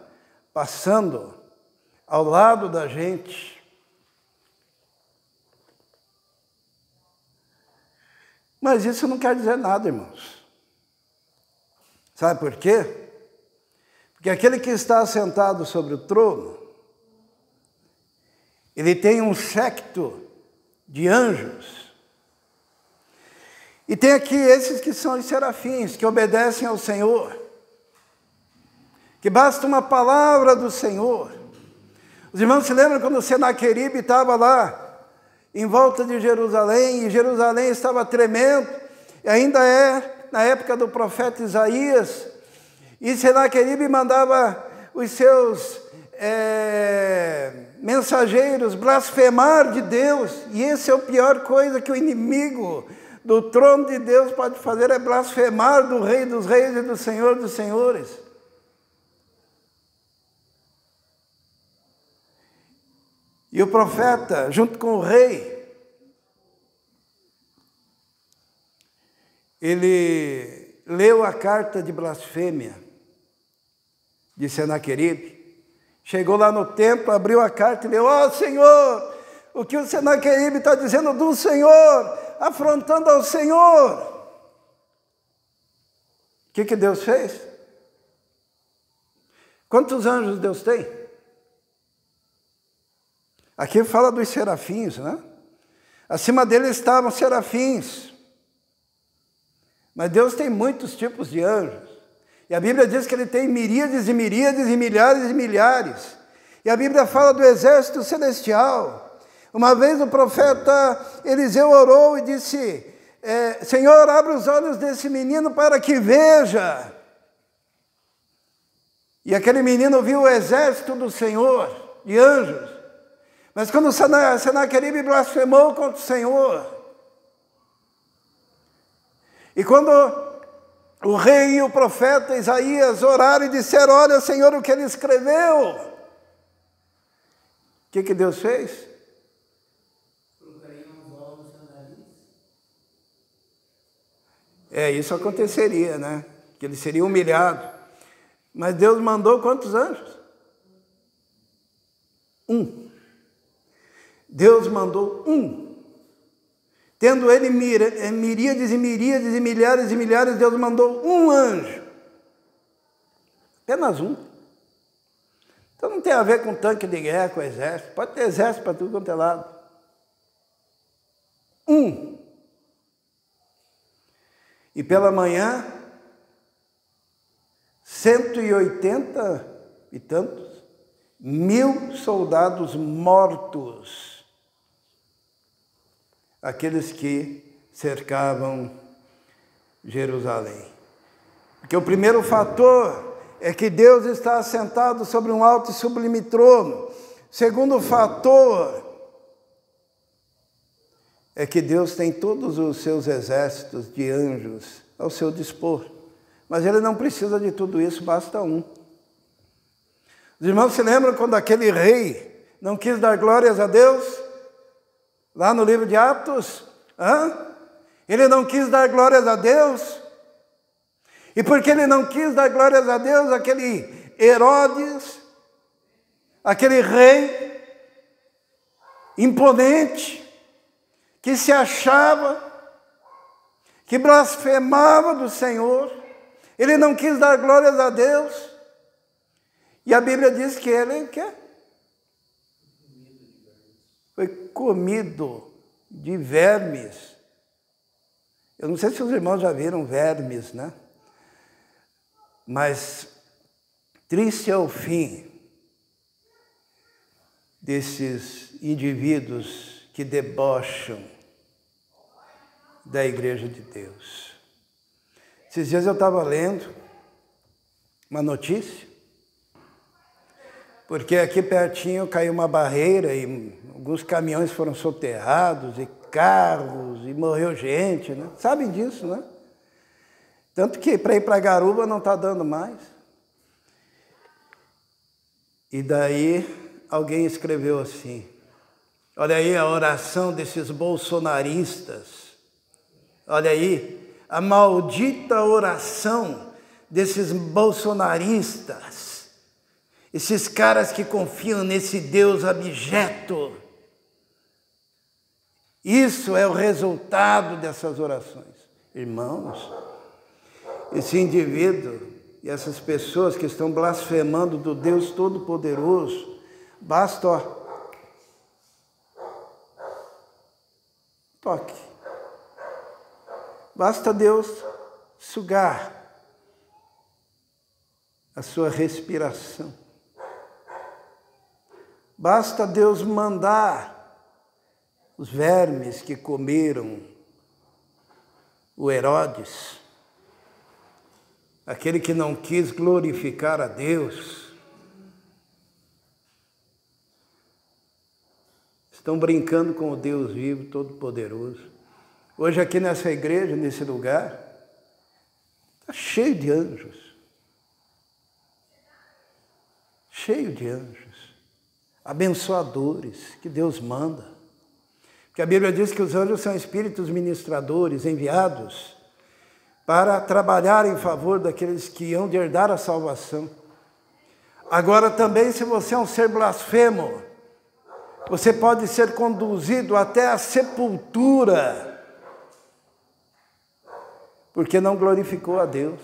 Passando ao lado da gente. Mas isso não quer dizer nada, irmãos. Sabe por quê? Porque aquele que está sentado sobre o trono, ele tem um séquito de anjos. E tem aqui esses que são os serafins, que obedecem ao Senhor. Que basta uma palavra do Senhor. Os irmãos se lembram quando o Senaqueribe estava lá, em volta de Jerusalém, e Jerusalém estava tremendo, e ainda na época do profeta Isaías, e Senaqueribe mandava os seus mensageiros blasfemar de Deus, e essa é a pior coisa que o inimigo do trono de Deus pode fazer, é blasfemar do Rei dos Reis e do Senhor dos Senhores. E o profeta, junto com o rei, ele leu a carta de blasfêmia de Senaqueribe, chegou lá no templo, abriu a carta e leu, ó Senhor, o que o Senaqueribe está dizendo do Senhor, afrontando ao Senhor. O que Deus fez? Quantos anjos Deus tem? Aqui fala dos serafins, né? Acima deles estavam serafins. Mas Deus tem muitos tipos de anjos. E a Bíblia diz que ele tem miríades e miríades e milhares e milhares. E a Bíblia fala do exército celestial. Uma vez o profeta Eliseu orou e disse, Senhor, abre os olhos desse menino para que veja. E aquele menino viu o exército do Senhor, de anjos. Mas quando Senaqueribe blasfemou contra o Senhor, e quando o rei e o profeta Isaías oraram e disseram, olha Senhor, o que ele escreveu, o que Deus fez? Isso aconteceria, né? Que ele seria humilhado. Mas Deus mandou quantos anjos? Um. Deus mandou um. Tendo ele miríades e miríades e milhares e milhares, Deus mandou um anjo. Apenas um. Então não tem a ver com tanque de guerra, com exército. Pode ter exército para tudo quanto é lado. Um. E pela manhã, 180 e tantos, 1000 soldados mortos, aqueles que cercavam Jerusalém. Porque o primeiro fator é que Deus está assentado sobre um alto e sublime trono. Segundo fator é que Deus tem todos os seus exércitos de anjos ao seu dispor. Mas ele não precisa de tudo isso, basta um. Os irmãos se lembram quando aquele rei não quis dar glórias a Deus? Lá no livro de Atos? Ele não quis dar glórias a Deus. E porque ele não quis dar glórias a Deus, aquele Herodes, aquele rei imponente, que se achava, que blasfemava do Senhor, ele não quis dar glórias a Deus. E a Bíblia diz que ele foi comido de vermes. Eu não sei se os irmãos já viram vermes, né? Mas triste é o fim desses indivíduos que debocham da igreja de Deus. Esses dias eu estava lendo uma notícia, porque aqui pertinho caiu uma barreira e alguns caminhões foram soterrados e carros e morreu gente, né? Sabem disso, né? Tanto que para ir para Garuba não está dando mais. E daí alguém escreveu assim, olha aí a oração desses bolsonaristas, olha aí a maldita oração desses bolsonaristas, esses caras que confiam nesse Deus abjeto. Isso é o resultado dessas orações. Irmãos, esse indivíduo e essas pessoas que estão blasfemando do Deus Todo-Poderoso, basta, toque. Basta Deus sugar a sua respiração. Basta Deus mandar os vermes que comeram o Herodes, aquele que não quis glorificar a Deus, estão brincando com o Deus vivo, todo-poderoso. Hoje aqui nessa igreja, nesse lugar, está cheio de anjos. Cheio de anjos. Abençoadores que Deus manda. Porque a Bíblia diz que os anjos são espíritos ministradores enviados para trabalhar em favor daqueles que hão de herdar a salvação. Agora também, se você é um ser blasfemo, você pode ser conduzido até a sepultura, porque não glorificou a Deus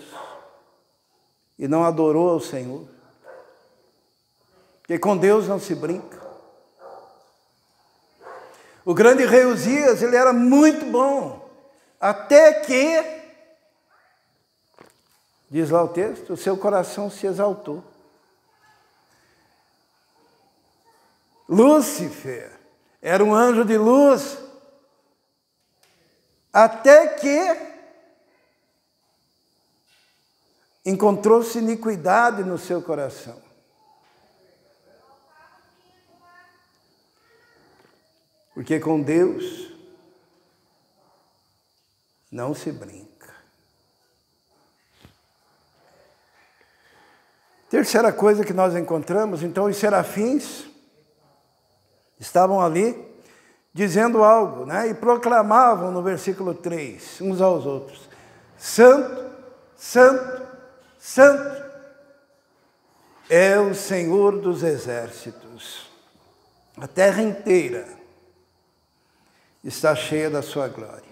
e não adorou ao Senhor. Porque com Deus não se brinca. O grande rei Uzias, ele era muito bom, até que, diz lá o texto, o seu coração se exaltou. Lúcifer era um anjo de luz, até que encontrou-se iniquidade no seu coração. Porque com Deus não se brinca. Terceira coisa que nós encontramos, então, os serafins estavam ali dizendo algo, né? E proclamavam no versículo 3, uns aos outros: Santo, Santo, Santo é o Senhor dos exércitos. A terra inteira está cheia da sua glória.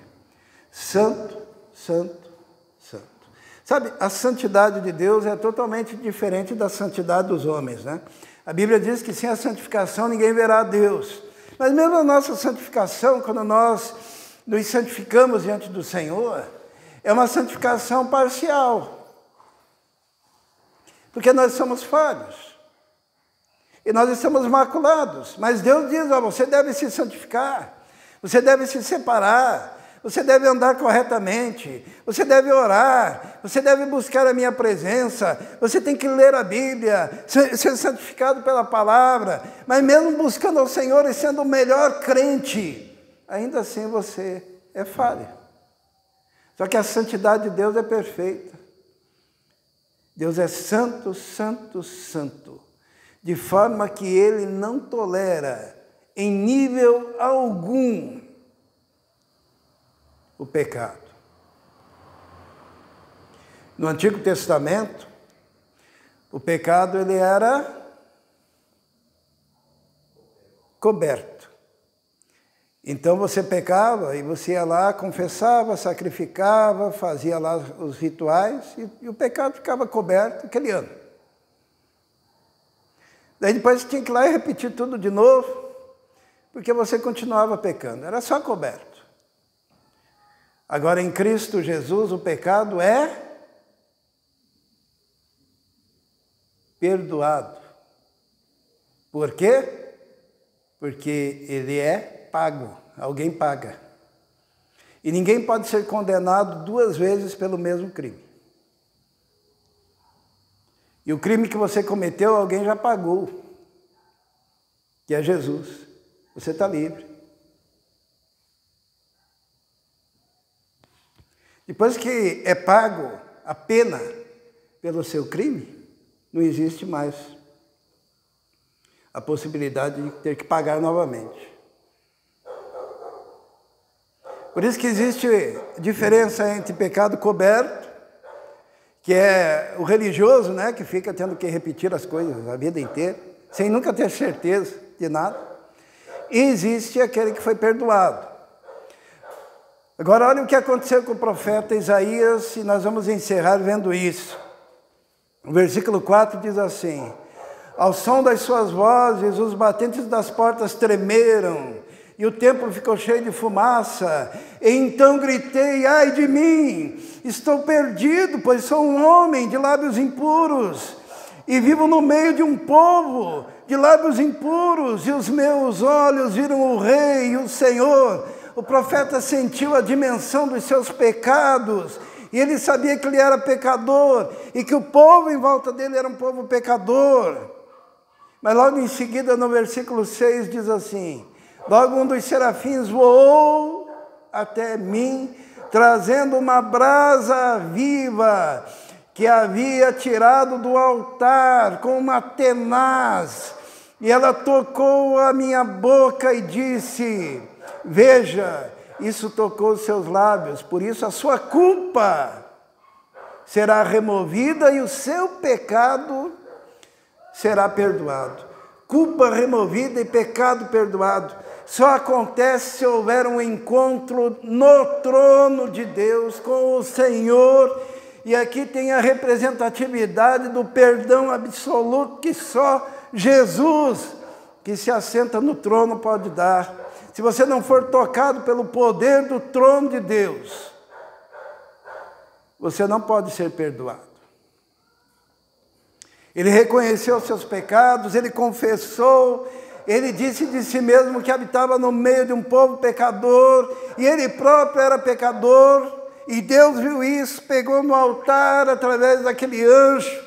Santo, Santo, Santo. Sabe, a santidade de Deus é totalmente diferente da santidade dos homens, né? A Bíblia diz que sem a santificação ninguém verá a Deus. Mas mesmo a nossa santificação, quando nós nos santificamos diante do Senhor, é uma santificação parcial. porque nós somos falhos. E nós estamos maculados. Mas Deus diz, ó, você deve se santificar, você deve se separar, você deve andar corretamente, você deve orar, você deve buscar a minha presença, você tem que ler a Bíblia, ser santificado pela palavra, mas mesmo buscando ao Senhor e sendo o melhor crente, ainda assim você é falho. Só que a santidade de Deus é perfeita. Deus é santo, santo, santo, de forma que Ele não tolera em nível algum o pecado. No Antigo Testamento, o pecado ele era coberto. Então você pecava e você ia lá, confessava, sacrificava, fazia lá os rituais e o pecado ficava coberto aquele ano. Daí depois você tinha que ir lá e repetir tudo de novo, porque você continuava pecando, era só coberto. Agora, em Cristo Jesus, o pecado é perdoado. Por quê? Porque ele é pago. Alguém paga. E ninguém pode ser condenado 2 vezes pelo mesmo crime. E o crime que você cometeu, alguém já pagou, que é Jesus. Você está livre. Depois que é pago a pena pelo seu crime, não existe mais a possibilidade de ter que pagar novamente. Por isso que existe diferença entre pecado coberto, que é o religioso, né, que fica tendo que repetir as coisas a vida inteira, sem nunca ter certeza de nada, e existe aquele que foi perdoado. Agora, olha o que aconteceu com o profeta Isaías, e nós vamos encerrar vendo isso. O versículo 4 diz assim: ao som das suas vozes, os batentes das portas tremeram, e o templo ficou cheio de fumaça. E então gritei, ai de mim, estou perdido, pois sou um homem de lábios impuros, e vivo no meio de um povo de lábios impuros, e os meus olhos viram o Rei e o Senhor. O profeta sentiu a dimensão dos seus pecados, e ele sabia que ele era pecador, e que o povo em volta dele era um povo pecador. Mas logo em seguida, no versículo 6, diz assim: logo um dos serafins voou até mim, trazendo uma brasa viva, que havia tirado do altar com uma tenaz, e ela tocou a minha boca e disse: veja, isso tocou os seus lábios, por isso a sua culpa será removida e o seu pecado será perdoado. Culpa removida e pecado perdoado só acontece se houver um encontro no trono de Deus com o Senhor. E aqui tem a representatividade do perdão absoluto que só Jesus, que se assenta no trono, pode dar. Se você não for tocado pelo poder do trono de Deus, você não pode ser perdoado. Ele reconheceu os seus pecados, ele confessou, ele disse de si mesmo que habitava no meio de um povo pecador, e ele próprio era pecador, e Deus viu isso, pegou no altar através daquele anjo,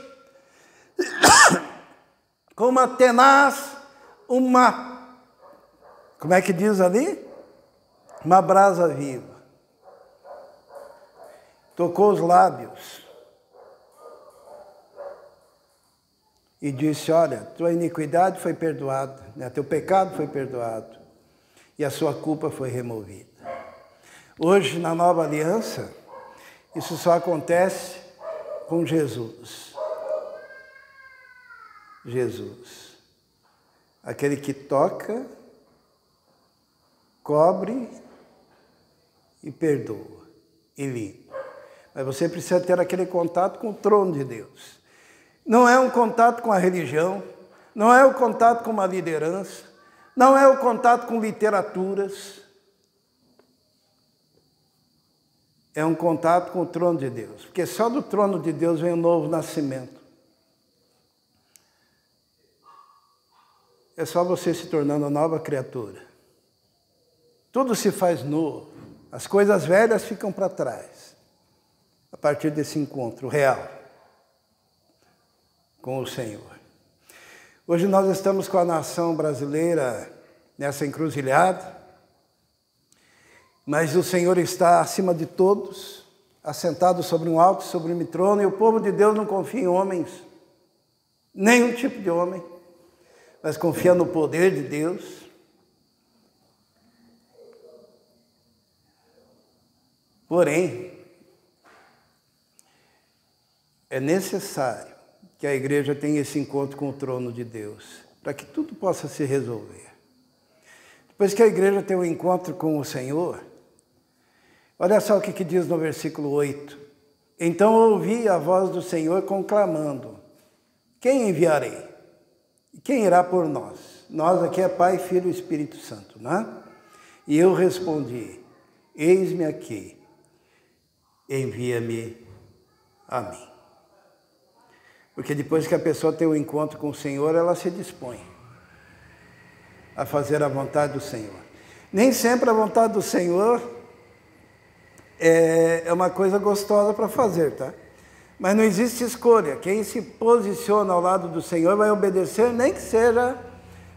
com uma tenaz, como é que diz ali? Uma brasa viva. Tocou os lábios e disse: olha, tua iniquidade foi perdoada, né? Teu pecado foi perdoado e a sua culpa foi removida. Hoje, na nova aliança, isso só acontece com Jesus. Jesus, aquele que toca, cobre e perdoa e limpa. Mas você precisa ter aquele contato com o trono de Deus. Não é um contato com a religião, não é o contato com uma liderança, não é o contato com literaturas. É um contato com o trono de Deus, porque só do trono de Deus vem o novo nascimento. é só você se tornando nova criatura. Tudo se faz novo. As coisas velhas ficam para trás. A partir desse encontro real com o Senhor. Hoje nós estamos com a nação brasileira nessa encruzilhada, mas o Senhor está acima de todos, assentado sobre um alto, sobre um trono, e o povo de Deus não confia em homens, nenhum tipo de homem, mas confia no poder de Deus. Porém, é necessário que a igreja tenha esse encontro com o trono de Deus, para que tudo possa se resolver. Depois que a igreja tem um encontro com o Senhor, olha só o que diz no versículo 8. Então ouvi a voz do Senhor conclamando: quem enviarei? E quem irá por nós? Nós aqui é Pai, Filho e Espírito Santo, não é? E eu respondi: eis-me aqui, envia-me a mim. Porque depois que a pessoa tem um encontro com o Senhor, ela se dispõe a fazer a vontade do Senhor. Nem sempre a vontade do Senhor é uma coisa gostosa para fazer, tá? Mas não existe escolha. Quem se posiciona ao lado do Senhor vai obedecer, nem que seja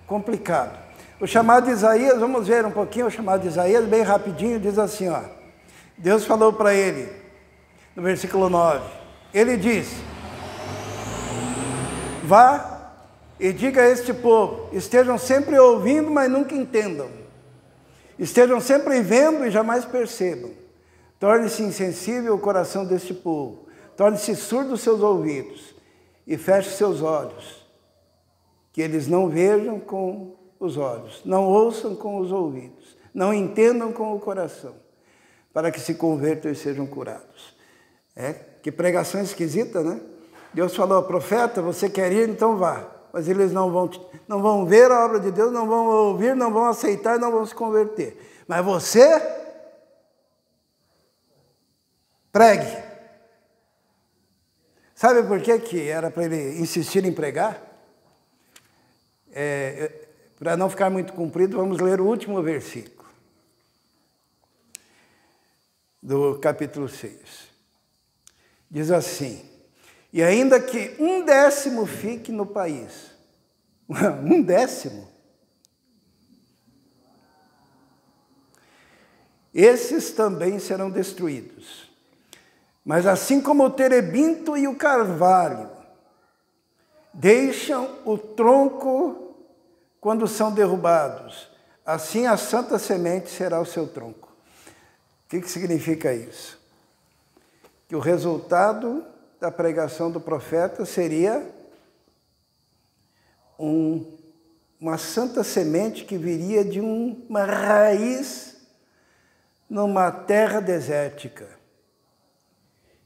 complicado. O chamado de Isaías, vamos ver um pouquinho o chamado de Isaías, bem rapidinho, diz assim, ó. Deus falou para ele, no versículo 9, ele disse: vá e diga a este povo, estejam sempre ouvindo, mas nunca entendam. Estejam sempre vendo e jamais percebam. Torne-se insensível o coração deste povo. Torne-se surdo os seus ouvidos e feche seus olhos, que eles não vejam com os olhos, não ouçam com os ouvidos, não entendam com o coração, para que se convertam e sejam curados. Que pregação esquisita, né? Deus falou: profeta, você quer ir, então vá. Mas eles não vão ver a obra de Deus, não vão ouvir, não vão aceitar, não vão se converter. Mas você, pregue. Sabe por que era para ele insistir em pregar? Para não ficar muito comprido, vamos ler o último versículo do capítulo 6. Diz assim: e ainda que 1/10 fique no país. 1/10? Esses também serão destruídos. Mas assim como o terebinto e o carvalho deixam o tronco quando são derrubados, assim a santa semente será o seu tronco. O que significa isso? Que o resultado da pregação do profeta seria uma santa semente que viria de uma raiz numa terra desértica.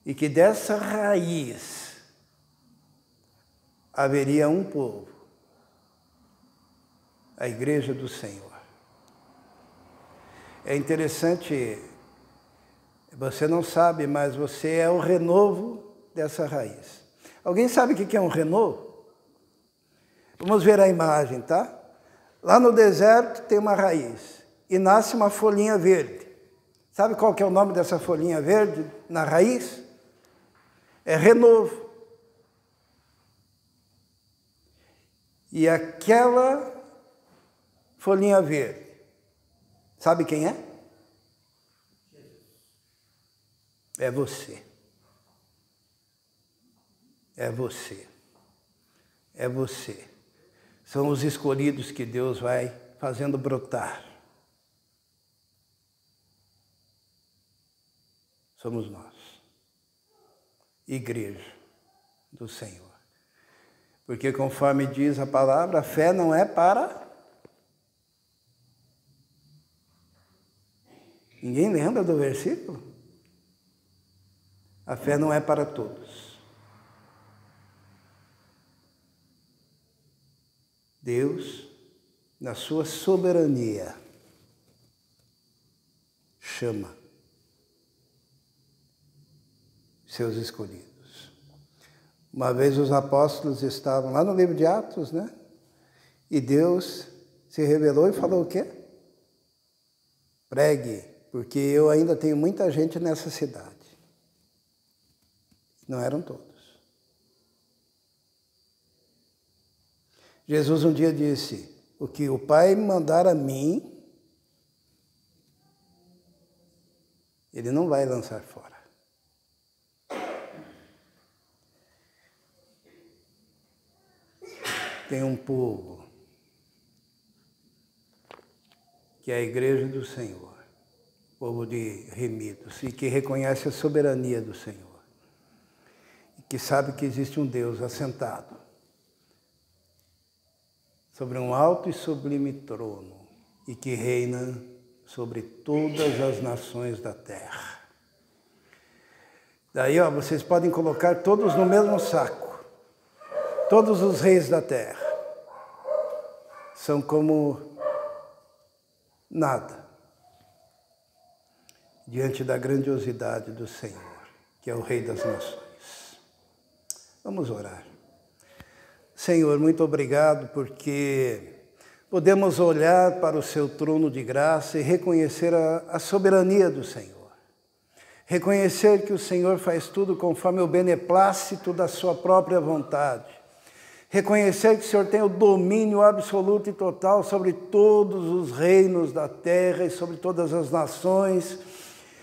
E que dessa raiz haveria um povo, a igreja do Senhor. É interessante, você não sabe, mas você é o renovo dessa raiz. Alguém sabe o que é um renovo? Vamos ver a imagem, tá? Lá no deserto tem uma raiz e nasce uma folhinha verde. Sabe qual que é o nome dessa folhinha verde na raiz? É renovo. E aquela folhinha verde, sabe quem é? É você. É você. É você. São os escolhidos que Deus vai fazendo brotar. Somos nós. Igreja do Senhor. Porque conforme diz a palavra, a fé não é para... Ninguém lembra do versículo? A fé não é para todos. Deus, na sua soberania, chama seus escolhidos. Uma vez os apóstolos estavam lá no livro de Atos, né? E Deus se revelou e falou o quê? Pregue, porque eu ainda tenho muita gente nessa cidade. Não eram todos. Jesus um dia disse, o que o Pai mandar a mim, Ele não vai lançar fora. Tem um povo que é a igreja do Senhor, povo de remidos, e que reconhece a soberania do Senhor, e que sabe que existe um Deus assentado sobre um alto e sublime trono, e que reina sobre todas as nações da terra. Daí, vocês podem colocar todos no mesmo saco. Todos os reis da terra são como nada diante da grandiosidade do Senhor, que é o Rei das Nações. Vamos orar. Senhor, muito obrigado porque podemos olhar para o seu trono de graça e reconhecer a soberania do Senhor. Reconhecer que o Senhor faz tudo conforme o beneplácito da sua própria vontade. Reconhecer que o Senhor tem o domínio absoluto e total sobre todos os reinos da terra e sobre todas as nações,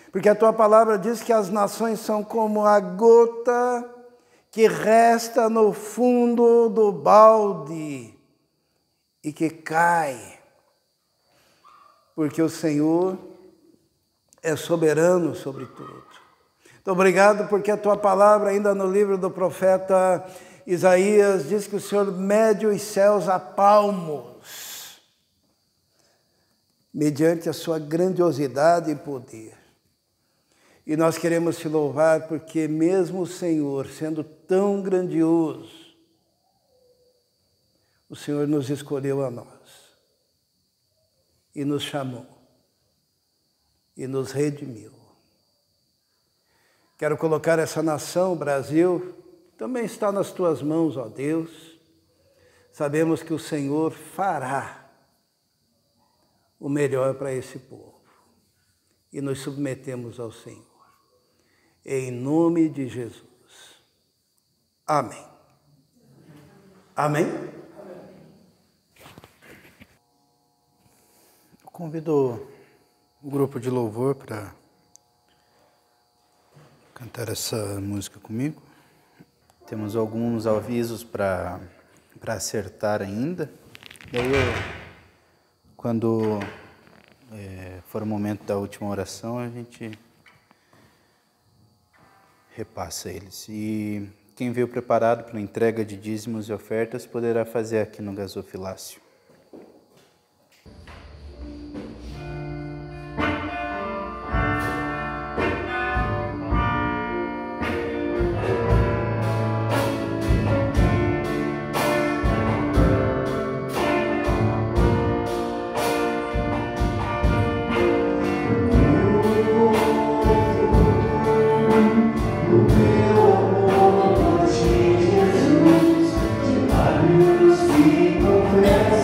porque a tua palavra diz que as nações são como a gota que resta no fundo do balde e que cai, porque o Senhor é soberano sobre tudo. Muito obrigado porque a tua palavra, ainda no livro do profeta Isaías, diz que o Senhor mede os céus a palmos, mediante a sua grandiosidade e poder. E nós queremos te louvar porque mesmo o Senhor, sendo tão grandioso, o Senhor nos escolheu a nós e nos chamou e nos redimiu. Quero colocar essa nação, Brasil, também está nas tuas mãos, ó Deus. Sabemos que o Senhor fará o melhor para esse povo e nos submetemos ao Senhor. Em nome de Jesus. Amém. Amém? Eu convido o grupo de louvor para cantar essa música comigo. Temos alguns avisos para acertar ainda. Daí, quando for o momento da última oração, a gente repassa eles. E quem veio preparado para a entrega de dízimos e ofertas poderá fazer aqui no gasofilácio. Confess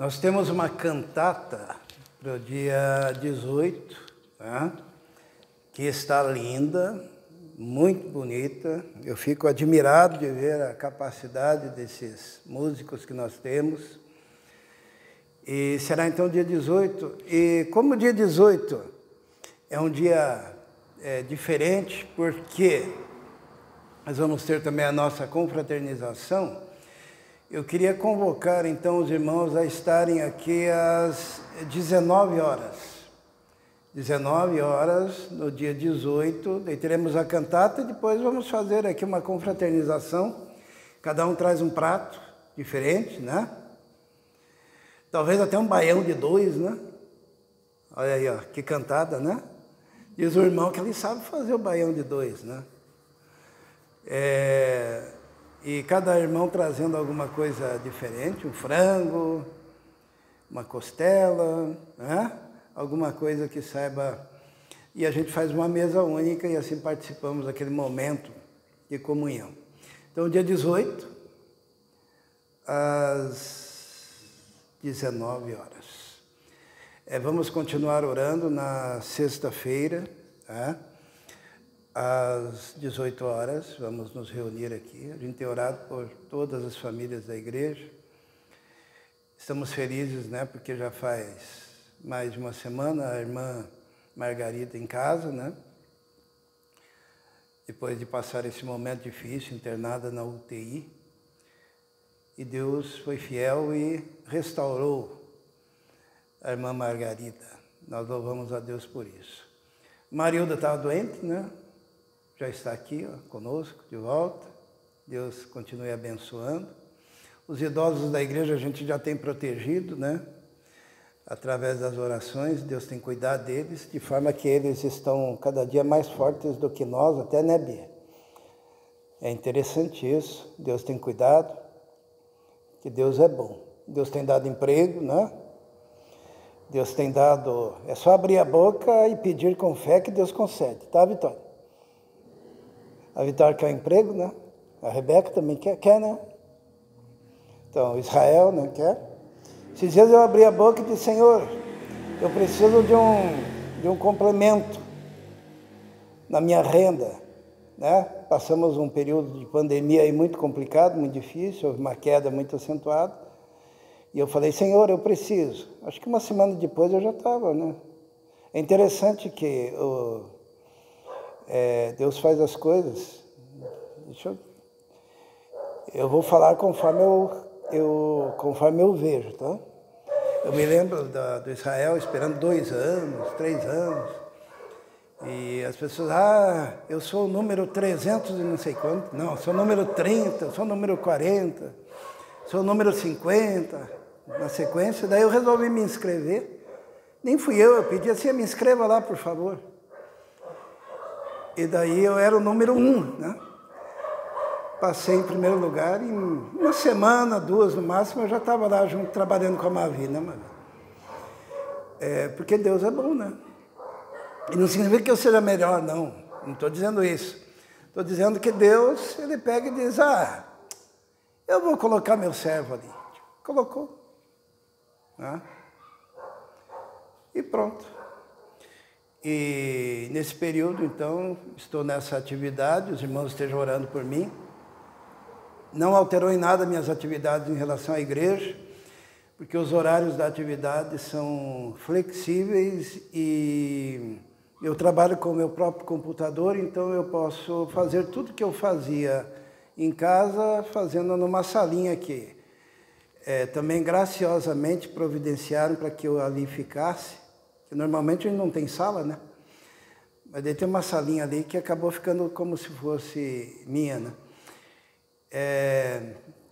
Nós temos uma cantata para o dia 18, tá? Que está linda, muito bonita. Eu fico admirado de ver a capacidade desses músicos que nós temos. E será então dia 18. E como o dia 18 é um dia diferente, porque nós vamos ter também a nossa confraternização, eu queria convocar então os irmãos a estarem aqui às 19 horas. 19 horas, no dia 18, daí teremos a cantata e depois vamos fazer aqui uma confraternização. Cada um traz um prato diferente, né? Talvez até um baião de 2, né? Olha aí, ó, que cantada, né? Diz o irmão que ele sabe fazer o baião de 2, né? E cada irmão trazendo alguma coisa diferente, um frango, uma costela, né? Alguma coisa que saiba. E a gente faz uma mesa única e assim participamos daquele momento de comunhão. Então, dia 18, às 19 horas. Vamos continuar orando na sexta-feira, tá? Às 18 horas, vamos nos reunir aqui. A gente tem orado por todas as famílias da igreja. Estamos felizes, né? Porque já faz mais de uma semana a irmã Margarida em casa, né? Depois de passar esse momento difícil, internada na UTI. E Deus foi fiel e restaurou a irmã Margarida. Nós louvamos a Deus por isso. Marilda estava doente, né? Já está aqui, ó, conosco, de volta. Deus continue abençoando. Os idosos da igreja a gente já tem protegido, né? Através das orações, Deus tem cuidado deles, de forma que eles estão cada dia mais fortes do que nós, até, né, Bia? É interessante isso. Deus tem cuidado, que Deus é bom. Deus tem dado emprego, né? Deus tem dado... É só abrir a boca e pedir com fé que Deus concede, tá, Vitória? A Vitória quer um emprego, né? A Rebeca também quer, né? Então, Israel, né, quer. Esses dias eu abri a boca e disse, Senhor, eu preciso de um complemento na minha renda, né? Passamos um período de pandemia aí muito complicado, muito difícil, houve uma queda muito acentuada. E eu falei, Senhor, eu preciso. Acho que uma semana depois eu já estava, né? É interessante que Deus faz as coisas. Eu vou falar conforme eu vejo, tá? Eu me lembro do Israel esperando 2 anos, 3 anos. E as pessoas, eu sou o número 300 e não sei quanto. Não, sou o número 30, sou o número 40, sou o número 50, na sequência. Daí eu resolvi me inscrever. Nem fui eu pedi assim, me inscreva lá, por favor. E daí eu era o número 1, né? Passei em primeiro lugar, em uma semana, 2 no máximo, eu já estava lá junto, trabalhando com a Mavi, né, Mavi? Porque Deus é bom, né? E não significa que eu seja melhor, não. Não estou dizendo isso. Estou dizendo que Deus, Ele pega e diz, eu vou colocar meu servo ali. Colocou. Né? E pronto. E nesse período, então, estou nessa atividade, os irmãos estejam orando por mim. Não alterou em nada minhas atividades em relação à igreja, porque os horários da atividade são flexíveis e eu trabalho com o meu próprio computador, então eu posso fazer tudo que eu fazia em casa, fazendo numa salinha aqui. Também graciosamente providenciaram para que eu ali ficasse, que normalmente a gente não tem sala, né? Mas daí tem uma salinha ali que acabou ficando como se fosse minha, né?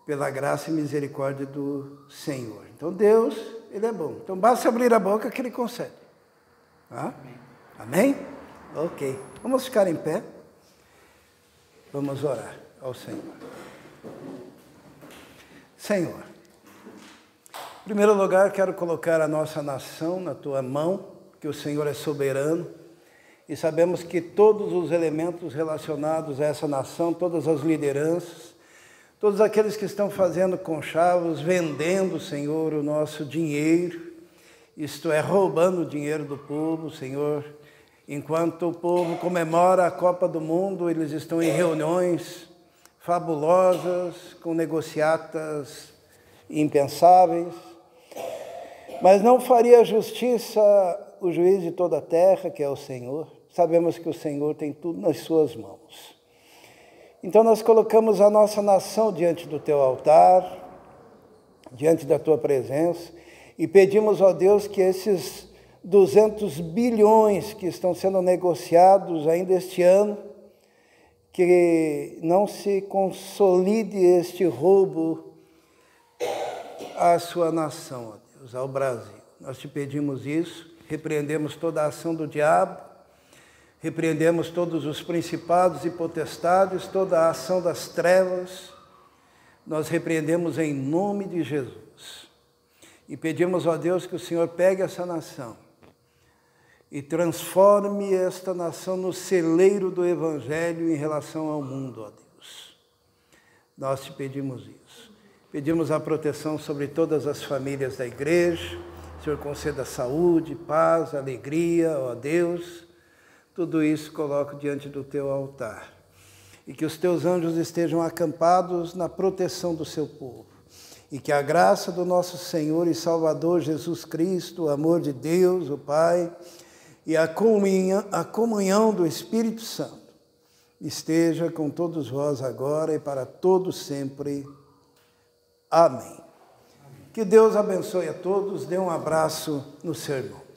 Pela graça e misericórdia do Senhor. Então Deus, Ele é bom. Então basta abrir a boca que Ele concede. Tá? Amém? Ok. Vamos ficar em pé. Vamos orar ao Senhor. Senhor, em primeiro lugar quero colocar a nossa nação na Tua mão, que o Senhor é soberano. E sabemos que todos os elementos relacionados a essa nação, todas as lideranças, todos aqueles que estão fazendo conchavos, vendendo, Senhor, o nosso dinheiro, isto é, roubando o dinheiro do povo, Senhor. Enquanto o povo comemora a Copa do Mundo, eles estão em reuniões fabulosas, com negociatas impensáveis. Mas não faria justiça o juiz de toda a terra, que é o Senhor. Sabemos que o Senhor tem tudo nas suas mãos. Então nós colocamos a nossa nação diante do teu altar, diante da tua presença, e pedimos, ó Deus, que esses 200 bilhões que estão sendo negociados ainda este ano, que não se consolide este roubo à sua nação, ó Deus, ao Brasil. Nós te pedimos isso, repreendemos toda a ação do diabo, repreendemos todos os principados e potestades, toda a ação das trevas, nós repreendemos em nome de Jesus. E pedimos, ó Deus, que o Senhor pegue essa nação e transforme esta nação no celeiro do Evangelho em relação ao mundo, ó Deus. Nós te pedimos isso. Pedimos a proteção sobre todas as famílias da igreja. O Senhor conceda saúde, paz, alegria, ó Deus. Tudo isso coloco diante do teu altar. E que os teus anjos estejam acampados na proteção do seu povo. E que a graça do nosso Senhor e Salvador Jesus Cristo, o amor de Deus, o Pai, e a comunhão do Espírito Santo esteja com todos vós agora e para todos sempre. Amém. Que Deus abençoe a todos. Dê um abraço no seu irmão.